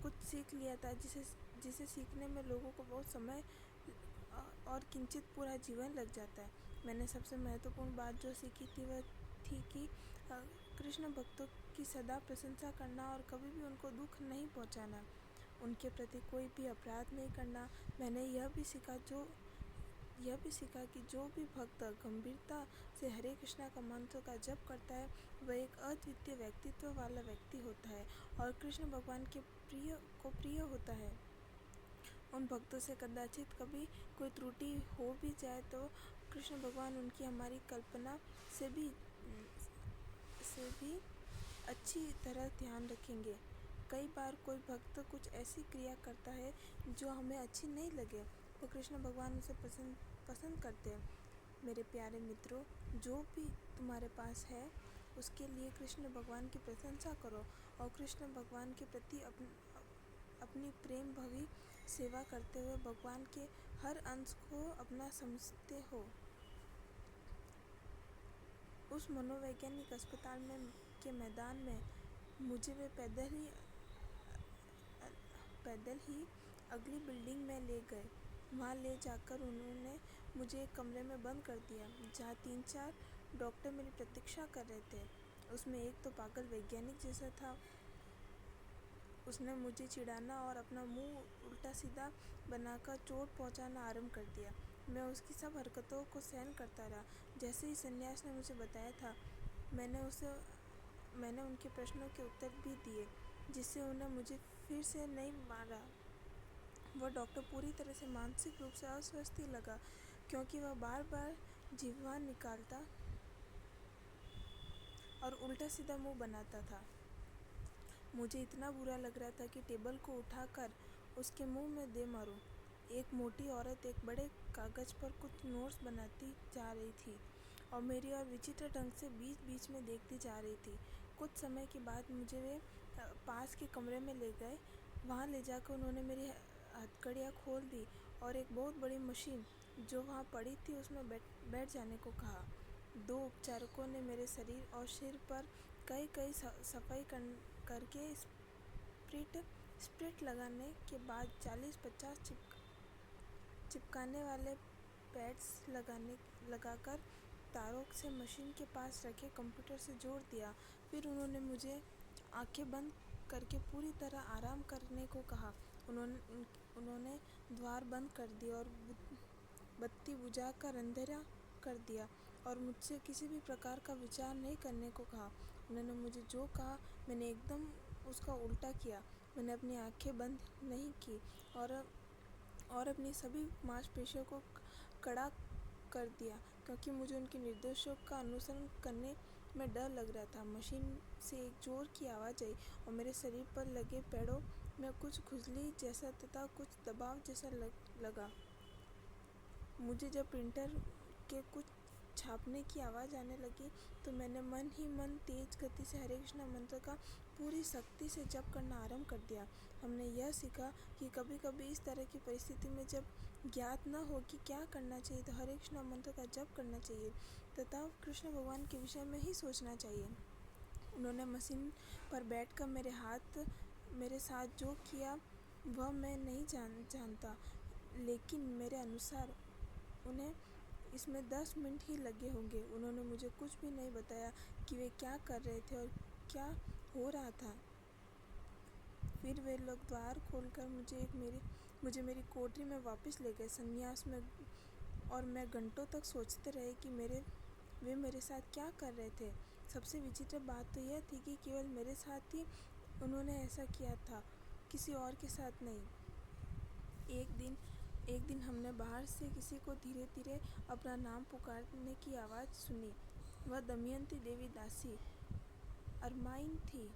कुछ सीख लिया था, जिसे सीखने में लोगों को बहुत समय और किंचित पूरा जीवन लग जाता है। मैंने सबसे महत्वपूर्ण बात जो सीखी थी वह थी कि कृष्ण भक्तों की सदा प्रशंसा करना और कभी भी उनको दुख नहीं पहुंचाना, उनके प्रति कोई भी अपराध नहीं करना। मैंने यह भी सीखा कि जो भी भक्त गंभीरता से हरे कृष्णा का मंत्र का जप करता है वह एक अद्वितीय व्यक्तित्व वाला व्यक्ति होता है और कृष्ण भगवान के प्रिय होता है। उन भक्तों से कदाचित कभी कोई त्रुटि हो भी जाए तो कृष्ण भगवान उनकी हमारी कल्पना से भी अच्छी तरह ध्यान रखेंगे। कई बार कोई भक्त कुछ ऐसी क्रिया करता है जो हमें अच्छी नहीं लगे तो कृष्ण भगवान उसे पसंद करते हैं। मेरे प्यारे मित्रों, जो भी तुम्हारे पास है उसके लिए कृष्ण भगवान की प्रशंसा करो और कृष्ण भगवान के प्रति अपनी प्रेम भरी सेवा करते हुए भगवान के हर अंश को अपना समझते हो। उस मनोवैज्ञानिक अस्पताल के मैदान में मुझे वे पैदल ही अगली बिल्डिंग में ले गए। वहाँ ले जाकर उन्होंने मुझे एक कमरे में बंद कर दिया जहाँ 3-4 डॉक्टर मेरी प्रतीक्षा कर रहे थे। उसमें एक तो पागल वैज्ञानिक जैसा था। उसने मुझे चिढ़ाना और अपना मुंह उल्टा सीधा बनाकर चोट पहुंचाना आरंभ कर दिया। मैं उसकी सब हरकतों को सहन करता रहा। जैसे ही सन्यास ने मुझे बताया था मैंने उनके प्रश्नों के उत्तर भी दिए, जिससे उन्हें मुझे फिर से नहीं मारा। वह डॉक्टर पूरी तरह से मानसिक रूप से अस्वस्थ ही लगा, क्योंकि वह बार बार जिह्वा निकालता और उल्टा सीधा मुंह बनाता था। मुझे इतना बुरा लग रहा था कि टेबल को उठाकर उसके मुंह में दे मारूं। एक मोटी औरत एक बड़े कागज पर कुछ नोट्स बनाती जा रही थी और मेरी ओर विचित्र ढंग से बीच बीच में देखती जा रही थी। कुछ समय के बाद मुझे वे पास के कमरे में ले गए। वहाँ ले जाकर उन्होंने मेरी हथकड़ियाँ खोल दी और एक बहुत बड़ी मशीन जो वहाँ पड़ी थी उसमें बैठ जाने को कहा। 2 उपचारकों ने मेरे शरीर और सिर पर कई सफाई करके स्प्रिट लगाने के बाद 40-50 चिपकाने वाले पैड्स लगाकर तारों से मशीन के पास रखे कंप्यूटर से जोड़ दिया। फिर उन्होंने मुझे आंखें बंद करके पूरी तरह आराम करने को कहा। उन्होंने द्वार बंद कर दिए और बत्ती बुझाकर अंधेरा कर दिया और मुझसे किसी भी प्रकार का विचार नहीं करने को कहा। उन्होंने मुझे जो कहा मैंने एकदम उसका उल्टा किया। मैंने अपनी आंखें बंद नहीं की और अपनी सभी मांसपेशियों को कड़ा कर दिया, क्योंकि मुझे उनके निर्देशों का अनुसरण करने में डर लग रहा था। मशीन से एक जोर की आवाज़ आई और मेरे शरीर पर लगे पैड़ों में कुछ खुजली जैसा तथा कुछ दबाव जैसा लगा। मुझे जब प्रिंटर के कुछ छापने की आवाज़ आने लगी तो मैंने मन ही मन तेज गति से हरे कृष्णा मंत्र का पूरी शक्ति से जप करना आरंभ कर दिया। हमने यह सीखा कि कभी कभी इस तरह की परिस्थिति में जब ज्ञात न हो कि क्या करना चाहिए तो हरे कृष्णा मंत्र का जप करना चाहिए तथा कृष्ण भगवान के विषय में ही सोचना चाहिए। उन्होंने मशीन पर बैठकर मेरे साथ जो किया वह मैं नहीं जानता, लेकिन मेरे अनुसार उन्हें इसमें 10 मिनट ही लगे होंगे। उन्होंने मुझे कुछ भी नहीं बताया कि वे क्या कर रहे थे और क्या हो रहा था। फिर वे लोग द्वार खोलकर मुझे मेरी कोठरी में वापस ले गए संन्यास में, और मैं घंटों तक सोचते रहे कि वे मेरे साथ क्या कर रहे थे। सबसे विचित्र बात तो यह थी कि केवल मेरे साथ ही उन्होंने ऐसा किया था, किसी और के साथ नहीं। एक दिन हमने बाहर से किसी को धीरे धीरे अपना नाम पुकारने की आवाज़ सुनी। वह दमयंती देवी दासी अरमाइन थी,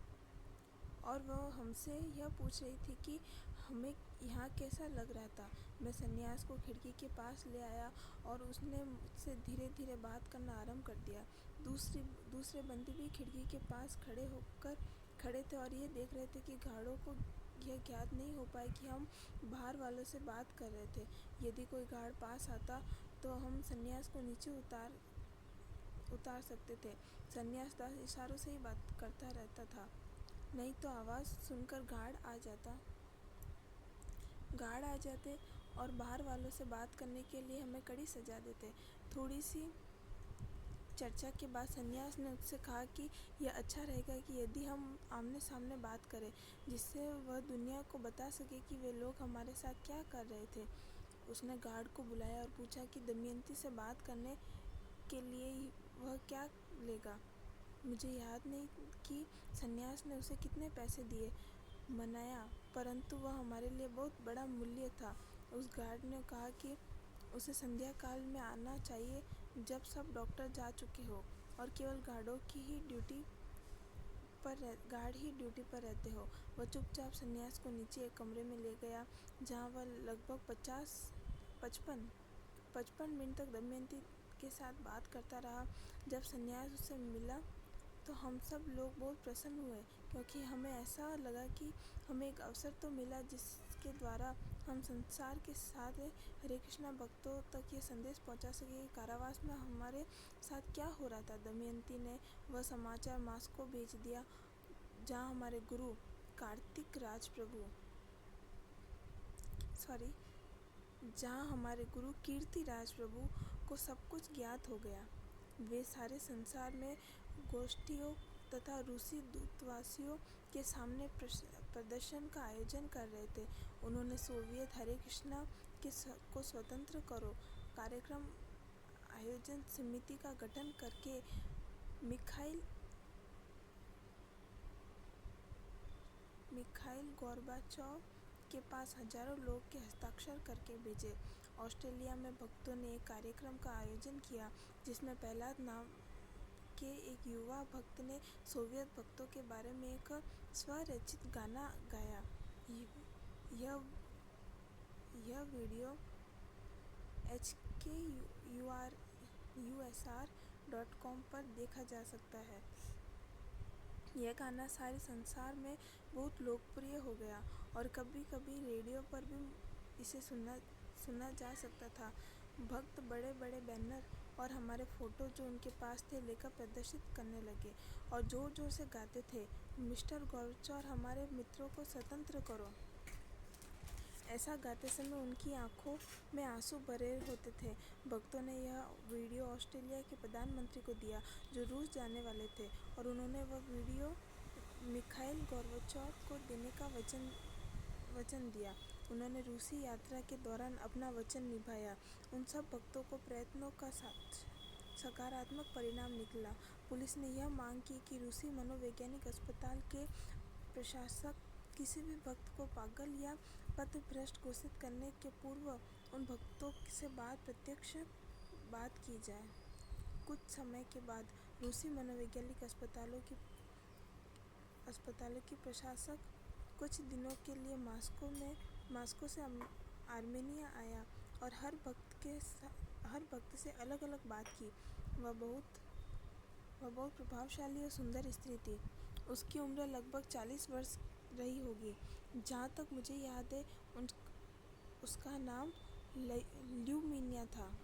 और वह हमसे यह पूछ रही थी कि हमें यहाँ कैसा लग रहा था। मैं सन्यास को खिड़की के पास ले आया और उसने मुझसे धीरे धीरे बात करना आरंभ कर दिया। दूसरे बंदी भी खिड़की के पास खड़े थे और ये देख रहे थे कि गार्डों को यह ज्ञात नहीं हो पाया कि हम बाहर वालों से बात कर रहे थे। यदि कोई गार्ड पास आता तो हम सन्यास को नीचे उतार सकते थे। सन्यास दास इशारों से ही बात करता रहता था, नहीं तो आवाज़ सुनकर गार्ड आ जाते और बाहर वालों से बात करने के लिए हमें कड़ी सजा देते। थोड़ी सी चर्चा के बाद सन्यास ने उससे कहा कि यह अच्छा रहेगा कि यदि हम आमने सामने बात करें, जिससे वह दुनिया को बता सके कि वे लोग हमारे साथ क्या कर रहे थे। उसने गार्ड को बुलाया और पूछा कि दमयंती से बात करने के लिए वह क्या लेगा। मुझे याद नहीं कि सन्यास ने उसे कितने पैसे दिए, मनाया, परंतु वह हमारे लिए बहुत बड़ा मूल्य था। उस गार्ड ने कहा कि उसे संध्या काल में आना चाहिए, जब सब डॉक्टर जा चुके हो और केवल गार्ड ही ड्यूटी पर रहते हो। वह चुपचाप सन्यास को नीचे एक कमरे में ले गया, जहाँ वह लगभग 55 मिनट तक दमयंती के साथ बात करता रहा। जब सन्यास उससे मिला तो हम सब लोग बहुत प्रसन्न हुए, क्योंकि हमें ऐसा लगा कि हमें एक अवसर तो मिला जिसके द्वारा हम संसार के सारे हरे कृष्णा भक्तों तक ये संदेश पहुंचा सके कि कारावास में हमारे साथ क्या हो रहा था। दमयंती ने वह समाचार मॉस्को भेज दिया, जहाँ हमारे गुरु कीर्तिराज प्रभु को सब कुछ ज्ञात हो गया। वे सारे संसार में गोष्ठियों तथा रूसी दूतावासों के सामने प्रदर्शन का आयोजन कर रहे थे। उन्होंने सोवियत हरे कृष्णा को स्वतंत्र करो कार्यक्रम आयोजन समिति का गठन करके मिखाइल गोर्बाचोव के पास हजारों लोग के हस्ताक्षर करके भेजे। ऑस्ट्रेलिया में भक्तों ने एक कार्यक्रम का आयोजन किया, जिसमें प्रहलाद नाम के एक युवा भक्त ने सोवियत भक्तों के बारे में एक स्वरचित गाना गाया। यह वीडियो hkurusr.com पर देखा जा सकता है। यह गाना सारे संसार में बहुत लोकप्रिय हो गया और कभी-कभी रेडियो पर भी इसे सुना जा सकता था। भक्त बड़े बड़े बैनर और हमारे फोटो जो उनके पास थे लेकर प्रदर्शित करने लगे और जोर जोर से गाते थे, मिस्टर गोर्बाचोव, हमारे मित्रों को स्वतंत्र करो। ऐसा गाते समय उनकी आंखों में आंसू भरे होते थे। भक्तों ने यह वीडियो ऑस्ट्रेलिया के प्रधानमंत्री को दिया, जो रूस जाने वाले थे, और उन्होंने वह वीडियो मिखाइल गोर्बाचोव को देने का वचन दिया। उन्होंने रूसी यात्रा के दौरान अपना वचन निभाया। उन सब भक्तों को प्रयत्नों का सकारात्मक परिणाम निकला। पुलिस ने यह मांग की कि रूसी मनोवैज्ञानिक अस्पताल के प्रशासक किसी भी भक्त को पागल या पथभ्रष्ट घोषित करने के पूर्व उन भक्तों से प्रत्यक्ष बात की जाए। कुछ समय के बाद रूसी मनोवैज्ञानिक अस्पतालों की प्रशासक कुछ दिनों के लिए मॉस्को से आर्मेनिया आया और हर भक्त से अलग अलग बात की। वह बहुत प्रभावशाली और सुंदर स्त्री थी। उसकी उम्र लगभग 40 वर्ष रही होगी। जहाँ तक मुझे याद है, उसका नाम ल्यूमिनिया था।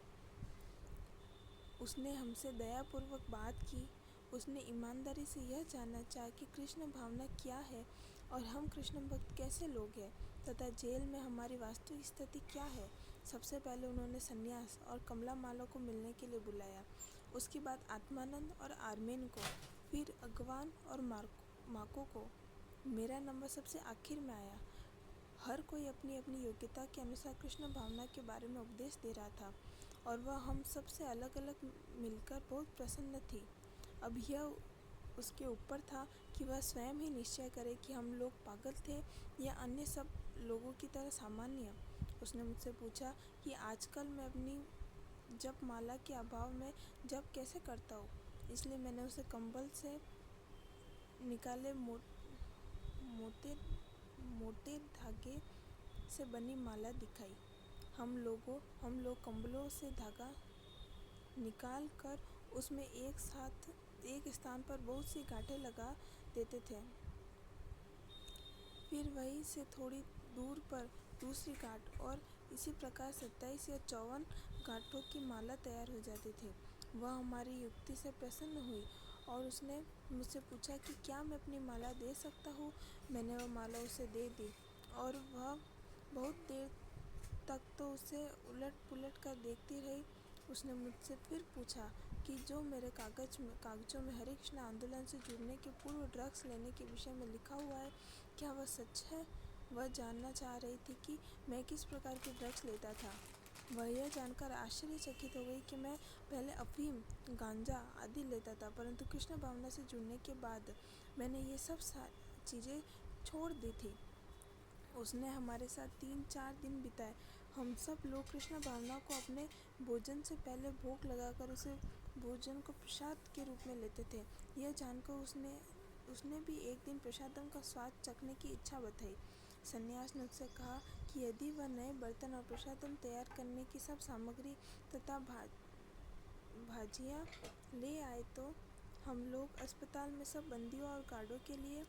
उसने हमसे दयापूर्वक बात की। उसने ईमानदारी से यह जानना चाहा कि कृष्ण भावना क्या है और हम कृष्ण भक्त कैसे लोग हैं, तथा जेल में हमारी वास्तविक स्थिति क्या है। सबसे पहले उन्होंने सन्यास और कमला माला को मिलने के लिए बुलाया। उसके बाद आत्मानंद और आर्मेन को, फिर अगवान और माको को। मेरा नंबर सबसे आखिर में आया। हर कोई अपनी अपनी योग्यता के अनुसार कृष्ण भावना के बारे में उपदेश दे रहा था और वह हम सब से अलग अलग मिलकर बहुत प्रसन्न थी। अब यह उसके ऊपर था कि वह स्वयं ही निश्चय करे कि हम लोग पागल थे या अन्य सब लोगों की तरह सामान्य। उसने मुझसे पूछा कि आजकल मैं अपनी जप माला के अभाव में जप कैसे करता हूँ, इसलिए मैंने उसे कंबल से निकाले मोटे मोटे धागे से बनी माला दिखाई। हम लोग कंबलों से धागा निकाल कर उसमें एक स्थान पर बहुत सी गांठें लगा देते थे, फिर वहीं से थोड़ी दूर पर दूसरी गांठ, और इसी प्रकार 27 या 54 गांठों की माला तैयार हो जाती थी। वह हमारी युक्ति से प्रसन्न हुई और उसने मुझसे पूछा कि क्या मैं अपनी माला दे सकता हूँ। मैंने वह माला उसे दे दी और वह बहुत देर तक तो उसे उलट पुलट कर देखती रही। उसने मुझसे फिर पूछा कि जो मेरे कागजों में हरे कृष्ण आंदोलन से जुड़ने के पूर्व ड्रग्स लेने के विषय में लिखा हुआ है, क्या वह सच है। वह जानना चाह रही थी कि मैं किस प्रकार के ड्रग्स लेता था। वह यह जानकर आश्चर्यचकित हो गई कि मैं पहले अफीम, गांजा आदि लेता था, परंतु कृष्ण भावना से जुड़ने के बाद मैंने ये सब चीज़ें छोड़ दी थी। उसने हमारे साथ 3-4 दिन बिताए। हम सब लोग कृष्ण भावना को अपने भोजन से पहले भोग लगाकर उसे भोजन को प्रसाद के रूप में लेते थे। यह जानकर उसने भी एक दिन प्रसादम का स्वाद चखने की इच्छा बताई। सन्यास ने उससे कहा कि यदि वह नए बर्तन और प्रसादम तैयार करने की सब सामग्री तथा भाजियाँ ले आए तो हम लोग अस्पताल में सब बंदियों और गार्डों के लिए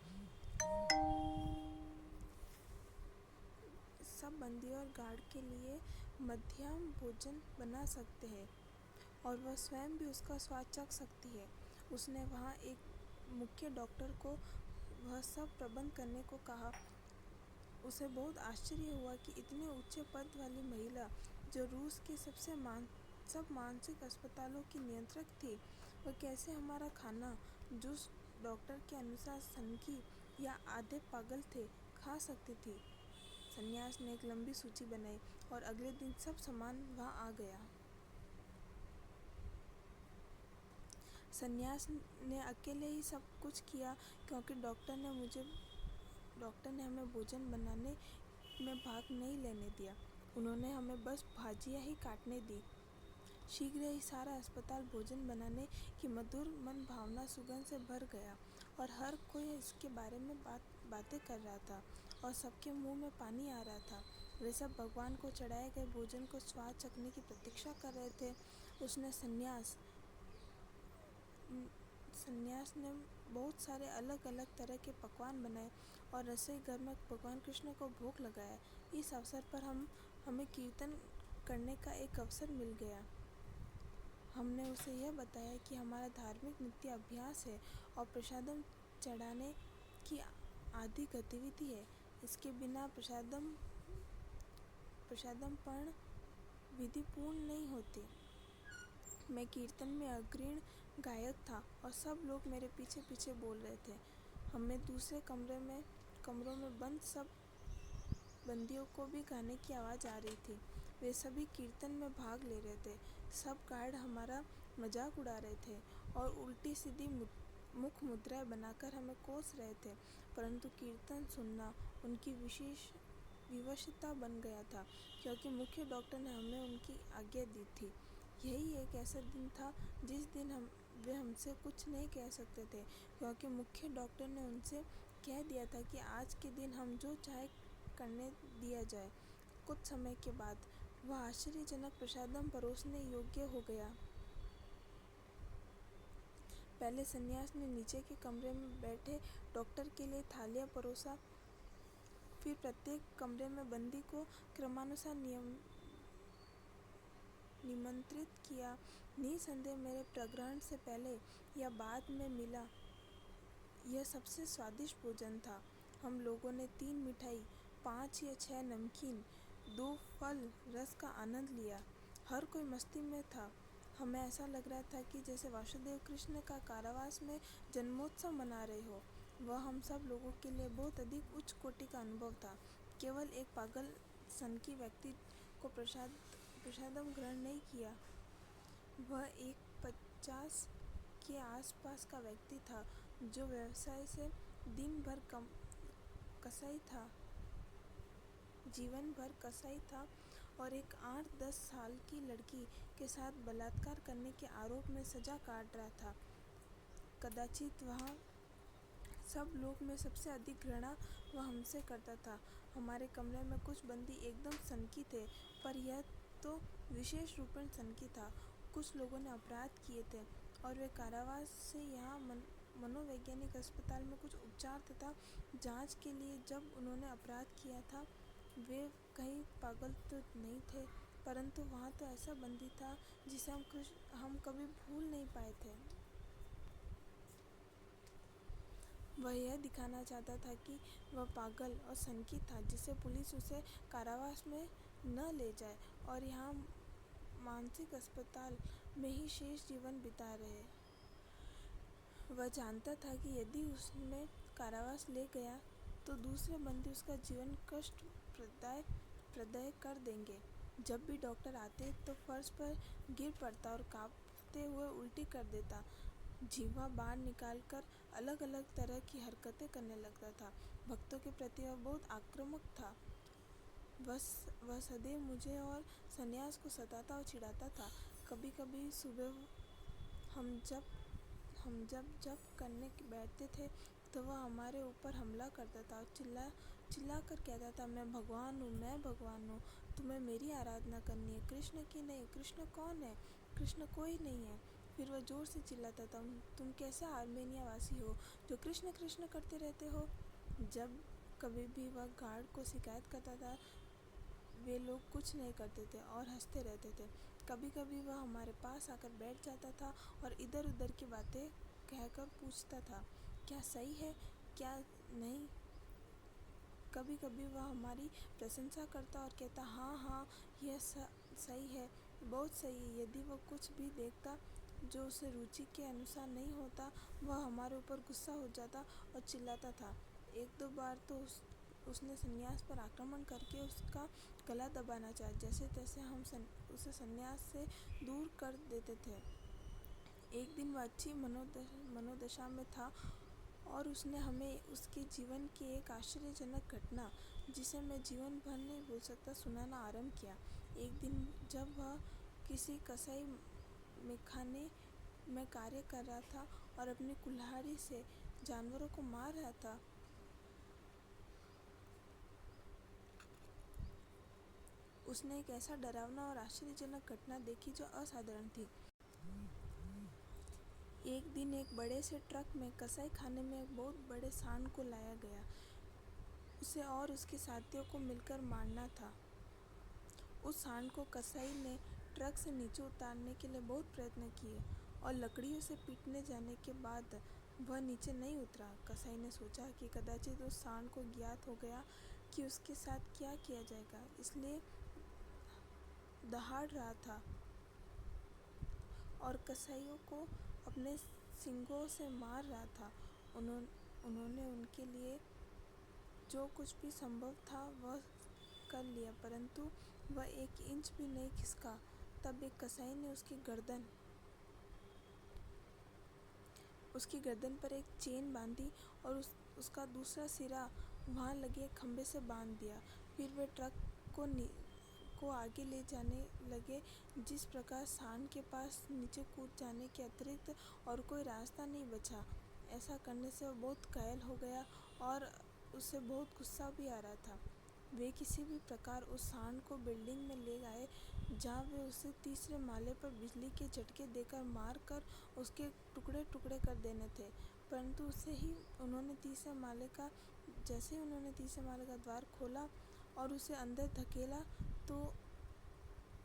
मध्याह्न भोजन बना सकते हैं और वह स्वयं भी उसका स्वाद चख सकती है। उसने वहाँ एक मुख्य डॉक्टर को वह सब प्रबंध करने को कहा। उसे बहुत आश्चर्य हुआ कि इतने उच्च पद वाली महिला, जो रूस के सब मानसिक अस्पतालों की नियंत्रक थी, वह कैसे हमारा खाना, जो डॉक्टर के अनुसार सनकी या आधे पागल थे, खा सकती थी। सन्यास ने एक लंबी सूची बनाई और अगले दिन सब सामान वहाँ आ गया। सन्यास ने अकेले ही सब कुछ किया क्योंकि डॉक्टर ने हमें भोजन बनाने में भाग नहीं लेने दिया। उन्होंने हमें बस भाजियाँ ही काटने दी। शीघ्र ही सारा अस्पताल भोजन बनाने की मधुर मन भावना सुगंध से भर गया और हर कोई इसके बारे में बातें कर रहा था और सबके मुंह में पानी आ रहा था। वे सब भगवान को चढ़ाए गए भोजन को स्वाद चखने की प्रतीक्षा कर रहे थे। उसने सन्यास ने बहुत सारे अलग अलग तरह के पकवान बनाए और रसोई घर में भगवान कृष्ण को भोग लगाया। इस अवसर पर हमें कीर्तन करने का एक अवसर मिल गया। हमने उसे यह बताया कि हमारा धार्मिक नित्य अभ्यास है और प्रसादम चढ़ाने की आदि गतिविधि है। इसके बिना प्रसादम पर्ण विधि पूर्ण नहीं होती। मैं कीर्तन में अग्रणी गायक था और सब लोग मेरे पीछे पीछे बोल रहे थे। हमें दूसरे कमरों में बंद सब बंदियों को भी गाने की आवाज़ आ रही थी। वे सभी कीर्तन में भाग ले रहे थे। सब गार्ड हमारा मजाक उड़ा रहे थे और उल्टी सीधी मुख मुद्राएं बनाकर हमें कोस रहे थे, परंतु कीर्तन सुनना उनकी विवशता बन गया था क्योंकि मुख्य डॉक्टर ने हमें उनकी आज्ञा दी थी। यही एक ऐसा दिन था जिस दिन वे हमसे कुछ नहीं कह सकते थे क्योंकि मुख्य डॉक्टर ने उनसे कह दिया था कि आज के दिन हम जो चाहे करने दिया जाए। कुछ समय के बाद वह आश्चर्यजनक प्रसादम परोसने योग्य हो गया। पहले सन्यास ने नीचे के कमरे में बैठे डॉक्टर के लिए थालियाँ परोसा, फिर प्रत्येक कमरे में बंदी को क्रमानुसार निमंत्रित किया। निसंदेह मेरे प्रग्रहण से पहले या बाद में मिला यह सबसे स्वादिष्ट भोजन था। हम लोगों ने 3 मिठाई, 5 या 6 नमकीन, दो फल रस का आनंद लिया। हर कोई मस्ती में था। हमें ऐसा लग रहा था कि जैसे वासुदेव कृष्ण का कारावास में जन्मोत्सव मना रहे हो। वह हम सब लोगों के लिए बहुत अधिक उच्च कोटि का अनुभव था। केवल एक पागल सनकी व्यक्ति को प्रसादम ग्रहण नहीं किया। वह एक 50 के आसपास का व्यक्ति था जो व्यवसाय से दिन भर कसाई था, जीवन भर कसाई था और एक 8-10 साल की लड़की के साथ बलात्कार करने के आरोप में सजा काट रहा था। कदाचित वहाँ सब लोग में सबसे अधिक घृणा वह हमसे करता था। हमारे कमरे में कुछ बंदी एकदम सनकी थे, पर यह तो विशेष रूप से सनकी था। कुछ लोगों ने अपराध किए थे और वे कारावास से यहाँ मनोवैज्ञानिक अस्पताल में कुछ उपचार तथा जांच के लिए जब उन्होंने अपराध किया था। वे कहीं पागल तो नहीं थे, परंतु वहाँ तो ऐसा बंदी था जिसे हम कभी भूल नहीं पाए थे। वह यह दिखाना चाहता था कि वह पागल और सनकी था, जिससे पुलिस उसे कारावास में न ले जाए और यहाँ मानसिक अस्पताल में ही शेष जीवन बिता रहे। वह जानता था कि यदि उसमें कारावास ले गया तो दूसरे बंदी उसका जीवन कष्ट प्रदाय कर देंगे। जब भी डॉक्टर आते तो फर्श पर गिर पड़ता और कांपते हुए उल्टी कर देता। जीवा बाहर निकालकर अलग अलग तरह की हरकतें करने लगता था। भक्तों के प्रति वह बहुत आक्रामक था। वह सदैव मुझे और सन्यास को सताता और चिढ़ाता था। कभी कभी सुबह हम जब करने बैठते थे तो वह हमारे ऊपर हमला करता था और चिल्ला कर कहता था, मैं भगवान हूँ, तुम्हें मेरी आराधना करनी है, कृष्ण की नहीं। कृष्ण कौन है? कृष्ण कोई नहीं है। फिर वह जोर से चिल्लाता था, तुम कैसे आर्मेनिया वासी हो जो कृष्ण कृष्ण करते रहते हो। जब कभी भी वह गार्ड को शिकायत करता था, वे लोग कुछ नहीं करते थे और हंसते रहते थे। कभी कभी वह हमारे पास आकर बैठ जाता था और इधर उधर की बातें कहकर पूछता था, क्या सही है क्या नहीं। कभी कभी वह हमारी प्रशंसा करता और कहता, हाँ यह सही है, बहुत सही है। यदि वह कुछ भी देखता जो उसे रुचि के अनुसार नहीं होता, वह हमारे ऊपर गुस्सा हो जाता और चिल्लाता था। एक दो बार तो उसने सन्यास पर आक्रमण करके उसका गला दबाना चाहा। जैसे तैसे हम उसे सन्यास से दूर कर देते थे। एक दिन वह अच्छी मनोदशा में था और उसने हमें उसके जीवन की एक आश्चर्यजनक घटना, जिसे मैं जीवन भर नहीं भूल सकता, सुनाना आरंभ किया। एक दिन जब वह किसी कसाई मेखाने में कार्य कर रहा था और अपनी कुल्हाड़ी से जानवरों को मार रहा था, उसने एक ऐसा डरावना और आश्चर्यजनक घटना देखी जो असाधारण थी। एक दिन एक बड़े से ट्रक में कसाई खाने में एक बहुत बड़े सांड को लाया गया। उसे और उसके साथियों को मिलकर मारना था। उस सांड को कसाई ने ट्रक से नीचे उतारने के लिए बहुत प्रयत्न किए और लकड़ियों से पीटने जाने के बाद वह नीचे नहीं उतरा। कसाई ने सोचा कि कदाचित उस सांड को ज्ञात हो गया कि उसके साथ क्या किया जाएगा, इसलिए दहाड़ रहा था और कसाईयों को अपने सींगों से मार रहा था। उन्होंने उनके लिए जो कुछ भी संभव था वह कर लिया, परंतु वह 1 इंच भी नहीं खिसका। तब एक कसाई ने उसकी गर्दन पर एक चेन बांधी और उसका दूसरा सिरा वहाँ लगे खंभे से बांध दिया। फिर वे ट्रक को आगे ले जाने लगे। जिस प्रकार सांड के पास नीचे कूद जाने के अतिरिक्त और कोई रास्ता नहीं बचा। ऐसा करने से वह बहुत घायल हो गया और उसे बहुत गुस्सा भी आ रहा था। वे किसी भी प्रकार उस सांड को बिल्डिंग में ले आए, जहाँ वे उसे तीसरे माले पर बिजली के झटके देकर मार कर उसके टुकड़े टुकड़े कर देने थे। परंतु जैसे ही उन्होंने तीसरे माले का द्वार खोला और उसे अंदर धकेला तो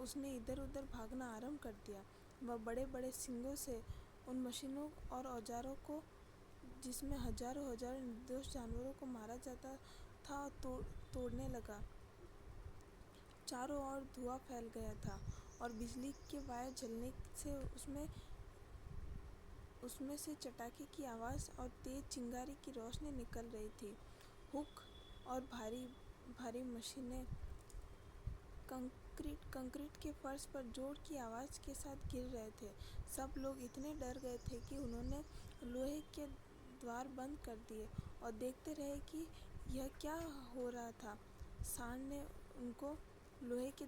उसने इधर उधर भागना आरंभ कर दिया। वह बड़े बड़े सींगों से उन मशीनों और औजारों को, जिसमें हजारों निर्दोष जानवरों को मारा जाता था, तोड़ने लगा। चारों ओर धुआं फैल गया था और बिजली के वायर जलने से उसमें से चटाके की आवाज़ और तेज चिंगारी की रोशनी निकल रही थी। हुक और भारी भारी मशीनें कंक्रीट के फर्श पर जोर की आवाज़ के साथ गिर रहे थे। सब लोग इतने डर गए थे कि उन्होंने लोहे के द्वार बंद कर दिए और देखते रहे कि यह क्या हो रहा था। सांड ने उनको लोहे के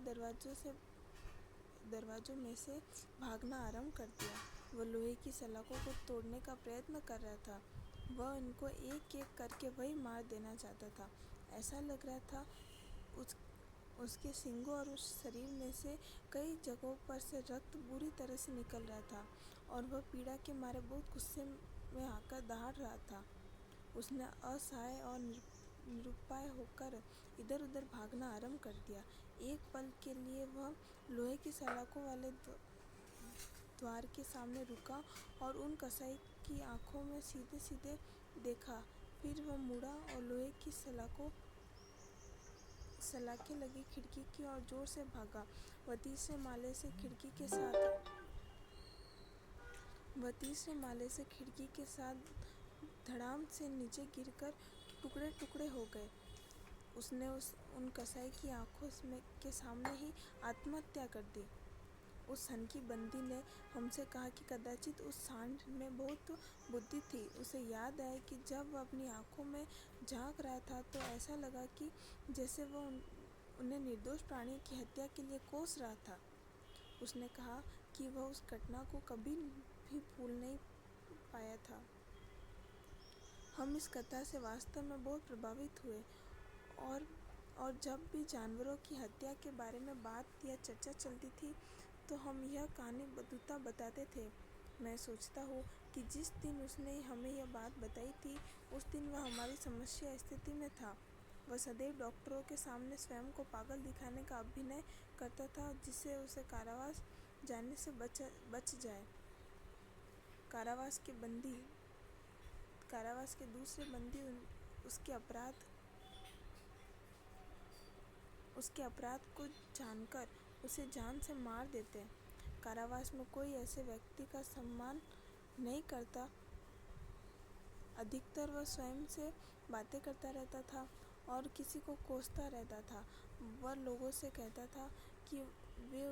दरवाजों में से भागना आरंभ कर दिया। वह लोहे की सलाखों को तोड़ने का प्रयत्न कर रहा था। वह उनको एक एक करके वही मार देना चाहता था। ऐसा लग रहा था उसके सींगों और उस शरीर में से कई जगहों पर से रक्त बुरी तरह से निकल रहा था और वह पीड़ा के मारे बहुत गुस्से में आकर दहाड़ रहा था। उसने असहाय और निरुपाय होकर इधर उधर भागना आरंभ कर दिया। एक पल के लिए वह लोहे की सलाखों वाले द्वार के सामने रुका और उन कसाई की आंखों में सीधे सीधे देखा। फिर वह मुड़ा और लोहे की सलाखें लगी खिड़की की ओर जोर से भागा। वह तीसरे माले से खिड़की के साथ धड़ाम से नीचे गिरकर टुकड़े टुकड़े हो गए। उसने उन कसाई की आंखों के सामने ही आत्महत्या कर दी। उस सनकी बंदी ने हमसे कहा कि कदाचित उस सांड में बहुत बुद्धि थी। उसे याद आया कि जब वह अपनी आंखों में झांक रहा था तो ऐसा लगा कि जैसे वह उन्हें निर्दोष प्राणी की हत्या के लिए कोस रहा था। उसने कहा कि वह उस घटना को कभी भी भूल नहीं पाया था। हम इस कथा से वास्तव में बहुत प्रभावित हुए और जब भी जानवरों की हत्या के बारे में बात या चर्चा चलती थी तो हम यह कहानी बतूता बताते थे। मैं सोचता हूँ कि जिस दिन उसने हमें यह बात बताई थी उस दिन वह हमारी समस्या स्थिति में था। वह सदैव डॉक्टरों के सामने स्वयं को पागल दिखाने का अभिनय करता था जिससे उसे कारावास जाने से बच जाए। कारावास के दूसरे बंदी उसके अपराध को जानकर उसे जान से मार देते। कारावास में कोई ऐसे व्यक्ति का सम्मान नहीं करता। अधिकतर वह स्वयं से बातें करता रहता था और किसी को कोसता रहता था। वह लोगों से कहता था कि वे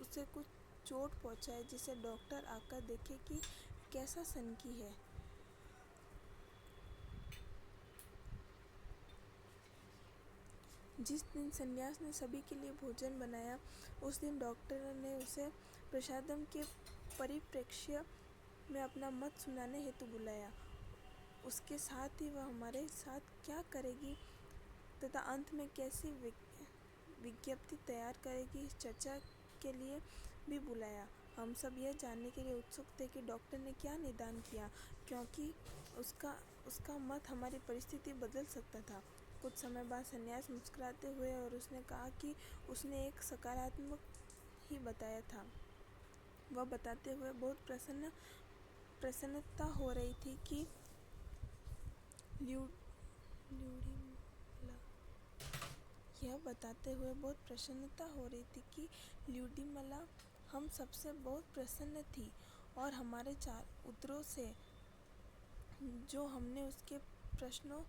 उसे कुछ चोट पहुंचाए जिसे डॉक्टर आकर देखे कि कैसा सनकी है। जिस दिन सन्यास ने सभी के लिए भोजन बनाया उस दिन डॉक्टर ने उसे प्रसादम के परिप्रेक्ष्य में अपना मत सुनाने हेतु बुलाया। उसके साथ ही वह हमारे साथ क्या करेगी तथा अंत में कैसी विज्ञप्ति तैयार करेगी इस चर्चा के लिए भी बुलाया। हम सब यह जानने के लिए उत्सुक थे कि डॉक्टर ने क्या निदान किया, क्योंकि उसका मत हमारी परिस्थिति बदल सकता था। कुछ समय बाद सन्यास मुस्कुराते हुए और उसने कहा कि उसने एक सकारात्मक ही बताया था। वह बताते हुए बहुत प्रसन्नता हो रही थी कि ल्यूडीमला हम सबसे बहुत प्रसन्न थी और हमारे 4 उत्तरों से जो हमने उसके प्रश्नों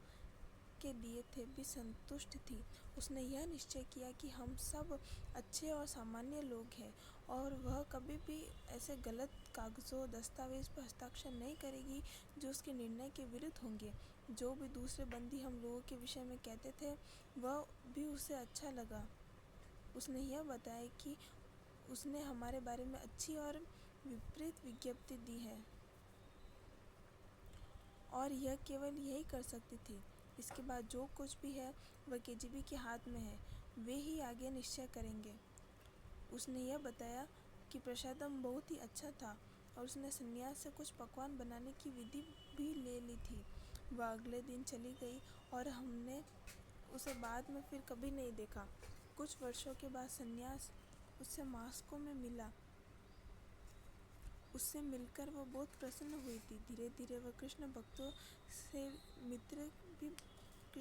के दिए थे भी संतुष्ट थी। उसने यह निश्चय किया कि हम सब अच्छे और सामान्य लोग हैं और वह कभी भी ऐसे गलत कागजों दस्तावेज पर हस्ताक्षर नहीं करेगी जो उसके निर्णय के विरुद्ध होंगे। जो भी दूसरे बंदी हम लोगों के विषय में कहते थे वह भी उसे अच्छा लगा। उसने यह बताया कि उसने हमारे बारे में अच्छी और विपरीत विज्ञप्ति दी है और यह केवल यही कर सकती थी। इसके बाद जो कुछ भी है वह केजीबी के हाथ में है, वे ही आगे निश्चय करेंगे। उसने यह बताया कि प्रसादम बहुत ही अच्छा था और उसने सन्यास से कुछ पकवान बनाने की विधि भी ले ली थी। वह अगले दिन चली गई और हमने उसे बाद में फिर कभी नहीं देखा। कुछ वर्षों के बाद सन्यास उससे मॉस्को में मिला। उससे मिलकर वह बहुत प्रसन्न हुई थी। धीरे धीरे वह कृष्ण भक्तों से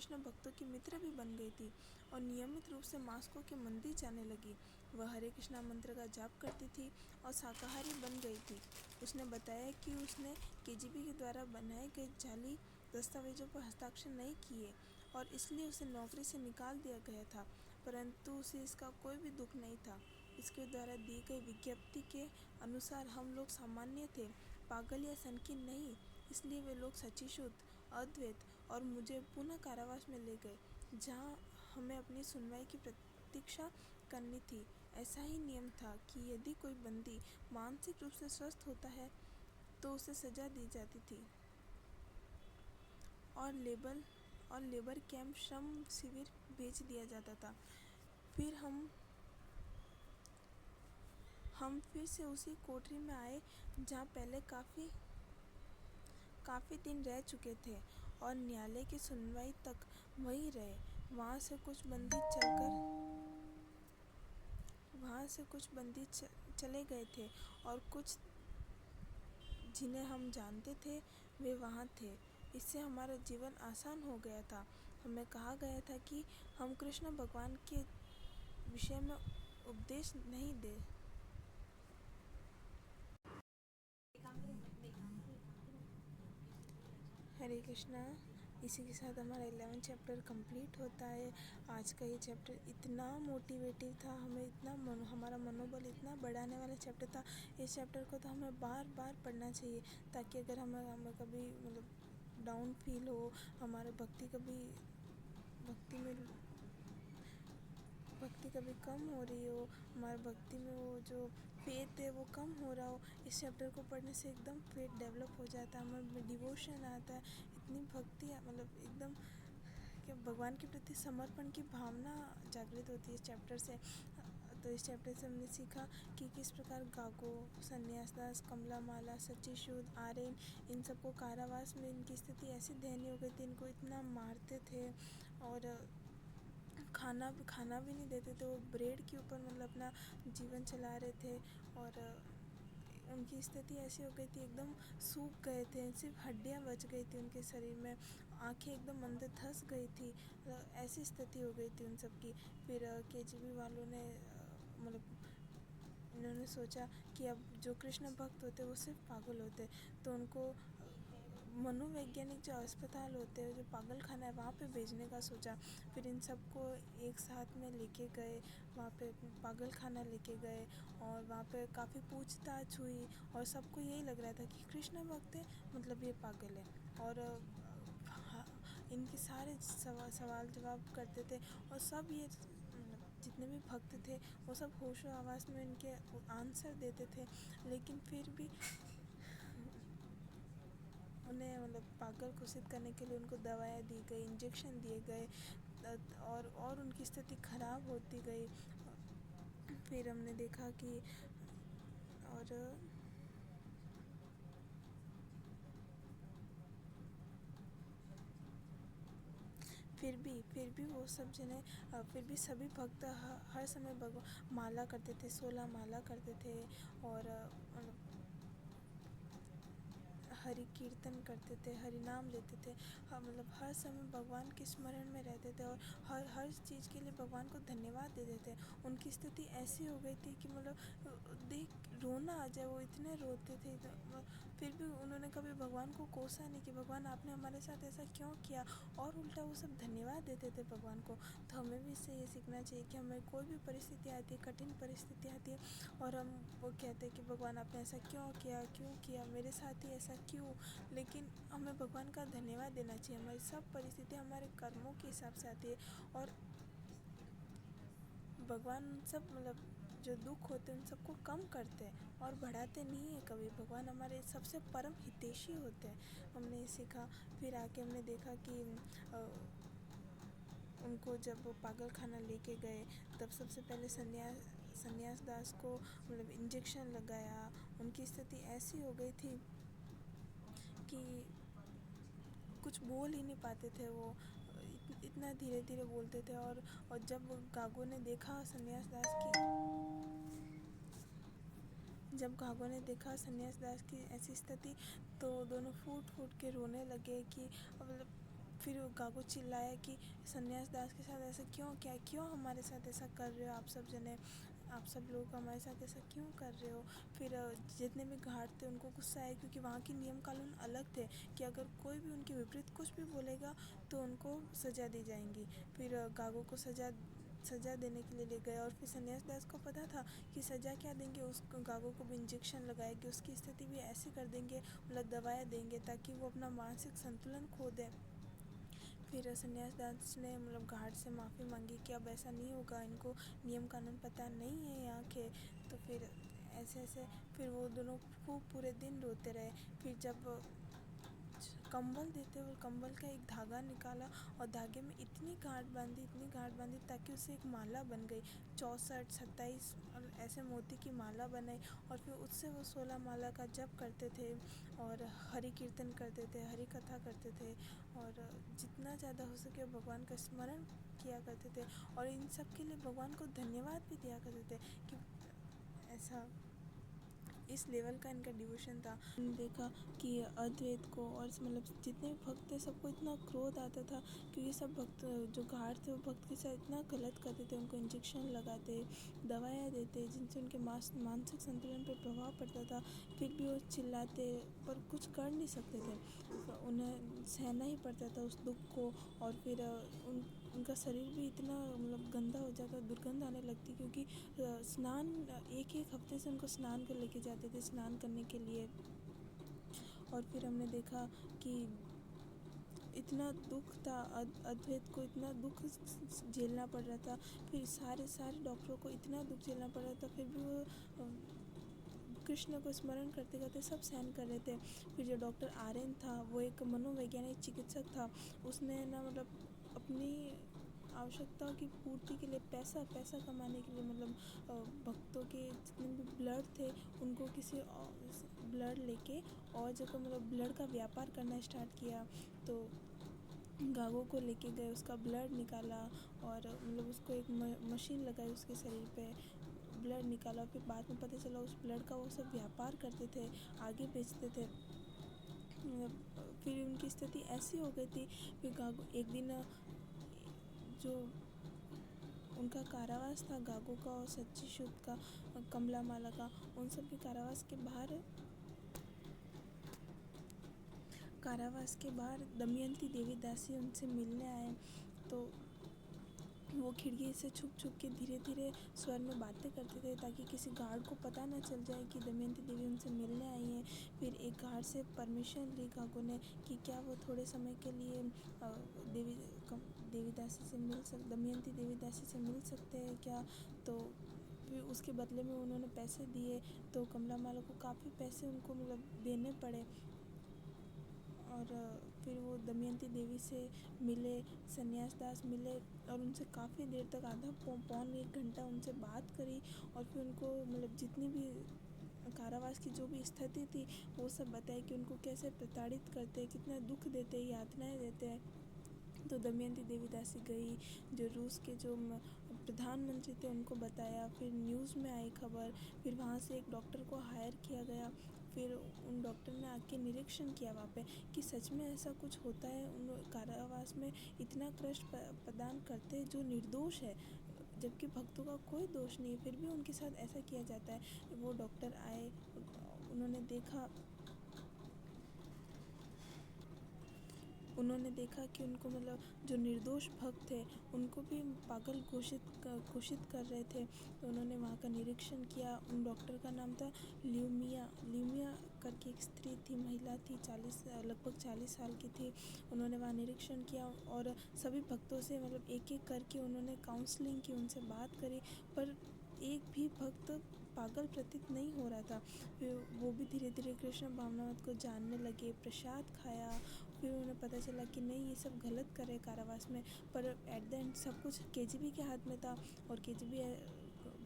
कृष्ण भक्तों की मित्र भी बन गई थी और नियमित रूप से मास्को के मंदिर जाने लगी। वह हरे कृष्णा मंत्र का जाप करती थी और शाकाहारी बन गई थी। उसने बताया कि उसने केजीबी के द्वारा बनाए गए जाली दस्तावेजों पर हस्ताक्षर नहीं किए और इसलिए उसे नौकरी से निकाल दिया गया था, परंतु उसे इसका कोई भी दुख नहीं था। इसके द्वारा दी गई विज्ञप्ति के अनुसार हम लोग सामान्य थे, पागल या संकीर्ण नहीं। इसलिए वे लोग सच्चिशुद्ध, अद्वैत और मुझे पुनः कारावास में ले गए, जहाँ हमें अपनी सुनवाई की प्रतीक्षा करनी थी। ऐसा ही नियम था कि यदि कोई बंदी मानसिक रूप से स्वस्थ होता है तो उसे सजा दी जाती थी और लेबर कैंप श्रम शिविर भेज दिया जाता था। फिर हम फिर से उसी कोठरी में आए जहाँ पहले काफ़ी दिन रह चुके थे और न्यायालय की सुनवाई तक वहीं रहे। वहाँ से कुछ बंदी चले गए थे और कुछ जिन्हें हम जानते थे वे वहाँ थे। इससे हमारा जीवन आसान हो गया था। हमें कहा गया था कि हम कृष्ण भगवान के विषय में उपदेश नहीं दे। हरे कृष्णा। इसी के साथ हमारा 11 चैप्टर कंप्लीट होता है। आज का ये चैप्टर इतना मोटिवेटिव था, हमारा मनोबल इतना बढ़ाने वाला चैप्टर था। इस चैप्टर को तो हमें बार बार पढ़ना चाहिए, ताकि अगर हमें कभी डाउन फील हो, हमारे भक्ति कभी कम हो रही हो, हमारे भक्ति में वो जो फेथ है वो कम हो रहा हो, इस चैप्टर को पढ़ने से एकदम फेथ डेवलप हो जाता है, हमें डिवोशन आता है, इतनी भक्ति एकदम क्या भगवान के प्रति समर्पण की भावना जागृत होती है इस चैप्टर से। तो इस चैप्टर से हमने सीखा कि किस प्रकार गागो, सन्यास दास, कमला माला, सच्चिशुद्ध, आर्यन, इन सबको कारावास में इनकी स्थिति ऐसी दयनीय हो गई थी, इनको इतना मारते थे और खाना भी नहीं देते थे। वो ब्रेड के ऊपर अपना जीवन चला रहे थे और उनकी स्थिति ऐसी हो गई थी, एकदम सूख गए थे, सिर्फ हड्डियां बच गई थी उनके शरीर में, आंखें एकदम अंदर धंस गई थी। ऐसी स्थिति हो गई थी उन सब की। फिर केजीबी वालों ने इन्होंने सोचा कि अब जो कृष्ण भक्त होते वो सिर्फ पागल होते, तो उनको मनोवैज्ञानिक जो अस्पताल होते हैं, जो पागल खाना है, वहाँ पे भेजने का सोचा। फिर इन सबको एक साथ में लेके गए, वहाँ पे पागल खाना लेके गए और वहाँ पे काफ़ी पूछताछ हुई और सबको यही लग रहा था कि कृष्ण भक्त है मतलब ये पागल है। और इनके सारे सवाल जवाब करते थे और सब ये जितने भी भक्त थे वो सब होशो हवास में इनके आंसर देते थे, लेकिन फिर भी उन्हें पागल घोषित करने के लिए उनको दवाएं दी गई, इंजेक्शन दिए गए और उनकी स्थिति खराब होती गई। फिर हमने देखा कि और फिर भी वो सब जने फिर भी सभी भक्त हर समय माला करते थे, 16 माला करते थे और हरि कीर्तन करते थे, हरि नाम लेते थे। हर समय भगवान के स्मरण में रहते थे और हर चीज़ के लिए भगवान को धन्यवाद देते थे। उनकी स्थिति ऐसी हो गई थी कि देख रोना आ जाए, वो इतने रोते थे। फिर भी उन्होंने कभी भगवान को कोसा नहीं कि भगवान आपने हमारे साथ ऐसा क्यों किया, और उल्टा वो सब धन्यवाद देते थे भगवान को। तो हमें भी इससे ये सीखना चाहिए कि हमें कोई भी परिस्थिति आती है, कठिन परिस्थिति आती है और हम वो कहते हैं कि भगवान आपने ऐसा क्यों किया, मेरे साथ ही ऐसा क्यों। लेकिन हमें भगवान का धन्यवाद देना चाहिए। हमारी सब परिस्थिति हमारे कर्मों के हिसाब से आती है और भगवान सब जो दुख होते हैं उन सबको कम करते हैं और बढ़ाते नहीं है कभी। भगवान हमारे सबसे परम हितैषी होते हैं, हमने ये सीखा। फिर आके हमने देखा कि उनको जब वो पागल खाना लेके गए तब सबसे पहले सन्यास दास को इंजेक्शन लगाया। उनकी स्थिति ऐसी हो गई थी कि कुछ बोल ही नहीं पाते थे, वो इतना धीरे धीरे बोलते थे। और जब गागो ने देखा सन्यास दास की ऐसी स्थिति, तो दोनों फूट फूट के रोने लगे कि फिर गागो चिल्लाया कि सन्यास दास के साथ ऐसा क्यों किया, क्यों हमारे साथ ऐसा कर रहे हो आप सब जने, आप सब लोग हमारे साथ ऐसा क्यों कर रहे हो। फिर जितने भी गार्ड थे उनको गुस्सा आया, क्योंकि वहाँ के नियम कानून अलग थे कि अगर कोई भी उनके विपरीत कुछ भी बोलेगा तो उनको सज़ा दी जाएंगी। फिर गागो को सज़ा देने के लिए ले गए, और फिर सन्यास दास को पता था कि सज़ा क्या देंगे, उस गागो को भी इंजेक्शन लगाएंगे, उसकी स्थिति भी ऐसी कर देंगे, मतलब दवाएं देंगे ताकि वो अपना मानसिक संतुलन खो दे। फिर सन्यास दास ने मतलब गार्ड से माफ़ी मांगी कि अब ऐसा नहीं होगा, इनको नियम कानून पता नहीं है यहाँ के। तो फिर ऐसे फिर वो दोनों खूब पूरे दिन रोते रहे। फिर जब कंबल देते हुए कंबल का एक धागा निकाला, और धागे में इतनी गांठ बांधी ताकि उससे एक माला बन गई। 64-27 ऐसे मोती की माला बनाई, और फिर उससे वो 16 माला का जप करते थे और हरि कीर्तन करते थे, हरि कथा करते थे, और जितना ज़्यादा हो सके भगवान का स्मरण किया करते थे, और इन सब के लिए भगवान को धन्यवाद भी दिया करते थे कि ऐसा इस लेवल का इनका डिवोशन था। देखा कि अद्वैत को और मतलब जितने भी भक्त थे सबको इतना क्रोध आता था, क्योंकि सब भक्त जो घाट थे वो भक्त के साथ इतना गलत करते थे, उनको इंजेक्शन लगाते, दवाइयाँ देते जिनसे उनके मानसिक संतुलन पर प्रभाव पड़ता था। फिर भी वो चिल्लाते पर कुछ कर नहीं सकते थे, तो उन्हें सहना ही पड़ता था उस दुख को। और फिर उनका शरीर भी इतना मतलब गंदा हो जाता, दुर्गंध आने लगती, क्योंकि स्नान एक हफ्ते से उनको स्नान कर लेके जाते थे स्नान करने के लिए। और फिर हमने देखा कि इतना दुख था, अद्वैत को इतना दुख झेलना पड़ रहा था, फिर सारे डॉक्टरों को इतना दुख झेलना पड़ रहा था, फिर भी वो कृष्ण को स्मरण करते करते सब सहन कर रहे थे। फिर जो डॉक्टर आर्यन था वो एक मनोवैज्ञानिक चिकित्सक था, उसने ना मतलब अपनी आवश्यकताओं की पूर्ति के लिए पैसा कमाने के लिए मतलब भक्तों के जितने भी ब्लड थे उनको किसी ब्लड लेके और जगह मतलब ब्लड का व्यापार करना स्टार्ट किया। तो गागो को लेके गए, उसका ब्लड निकाला, और मतलब उसको एक मशीन लगाई उसके शरीर पे, ब्लड निकाला। फिर बाद में पता चला उस ब्लड का वो सब व्यापार करते थे, आगे बेचते थे। फिर उनकी स्थिति ऐसी हो गई थी। फिर गागो एक दिन जो उनका कारावास था गागो का और सच्ची शुद्ध का, कमला माला का, उन सब के कारावास के बाहर दमयंती देवी दासी उनसे मिलने आए। तो वो खिड़की से छुप के धीरे धीरे स्वर में बातें करते थे ताकि किसी गार्ड को पता न चल जाए कि दमयंती देवी उनसे मिलने आई हैं। फिर एक गार्ड से परमिशन ली गागो ने कि क्या वो थोड़े समय के लिए दमयंती देवी दासी से मिल सकते हैं क्या। तो फिर उसके बदले में उन्होंने पैसे दिए, तो कमला माला को काफ़ी पैसे उनको मतलब देने पड़े। और फिर वो दमयंती देवी से मिले, सन्यास दास मिले, और उनसे काफ़ी देर तक आधा पौन एक घंटा उनसे बात करी, और फिर उनको मतलब जितनी भी कारावास की जो भी स्थिति थी वो सब बताई कि उनको कैसे प्रताड़ित करते हैं, कितना दुख देते हैं, यातनाएं देते हैं। तो दमयंती देवी दासी गई, जो रूस के जो प्रधानमंत्री थे उनको बताया, फिर न्यूज़ में आई खबर, फिर वहाँ से एक डॉक्टर को हायर किया गया। फिर उन डॉक्टर ने आके निरीक्षण किया वहाँ पे कि सच में ऐसा कुछ होता है, उन कारावास में इतना कष्ट प्रदान करते हैं जो निर्दोष है, जबकि भक्तों का कोई दोष नहीं है, फिर भी उनके साथ ऐसा किया जाता है। वो डॉक्टर आए, उन्होंने देखा कि उनको मतलब जो निर्दोष भक्त थे उनको भी पागल घोषित कर रहे थे। तो उन्होंने वहाँ का निरीक्षण किया। उन डॉक्टर का नाम था ल्यूमिया करके एक स्त्री थी, महिला थी, लगभग 40 साल की थी। उन्होंने वहाँ निरीक्षण किया और सभी भक्तों से मतलब एक एक करके उन्होंने काउंसलिंग की, उनसे बात करी, पर एक भी भक्त पागल प्रतीत नहीं हो रहा था। फिर वो भी धीरे धीरे कृष्ण भावनामृत को जानने लगे, प्रसाद खाया। फिर उन्हें पता चला कि नहीं ये सब गलत कर रहे कारावास में, पर एट द एंड सब कुछ केजीबी के हाथ में था, और केजीबी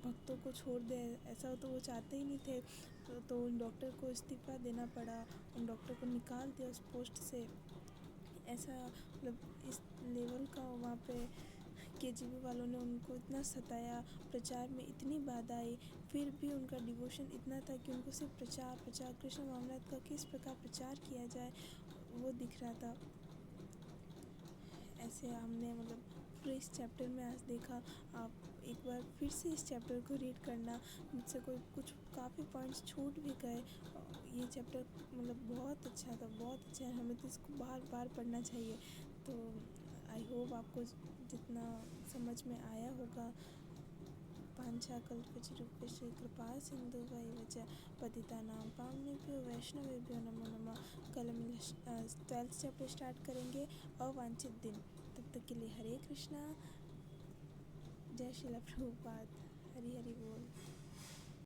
भक्तों को छोड़ दे ऐसा तो वो चाहते ही नहीं थे। तो उन डॉक्टर को इस्तीफ़ा देना पड़ा, उन डॉक्टर को निकाल दिया उस पोस्ट से। ऐसा मतलब इस लेवल का वहाँ पे केजीबी वालों ने उनको इतना सताया, प्रचार में इतनी बाधा आई, फिर भी उनका डिवोशन इतना था कि उनको सिर्फ प्रचार कृष्ण भावनामृत का किस प्रकार प्रचार किया जाए वो दिख रहा था। ऐसे हमने मतलब पूरे इस चैप्टर में आज देखा। आप एक बार फिर से इस चैप्टर को रीड करना। मुझसे कोई कुछ काफ़ी पॉइंट्स छूट भी गए। ये चैप्टर मतलब बहुत अच्छा था, बहुत अच्छा है। हमें तो इसको बार बार पढ़ना चाहिए। तो आई होप आपको जितना समझ में आया होगा। पांचाकल्पतरुभ्यश्च कृपा सिन्धुभ्यैव च पतितानां पावनेभ्यो वैष्णवेभ्यो नमो नमः। कल हम 12th चैप्टर स्टार्ट करेंगे, अवांछित दिन। तब तक के लिए हरे कृष्णा, जय श्रीला प्रभुपाद, हरि हरि बोल।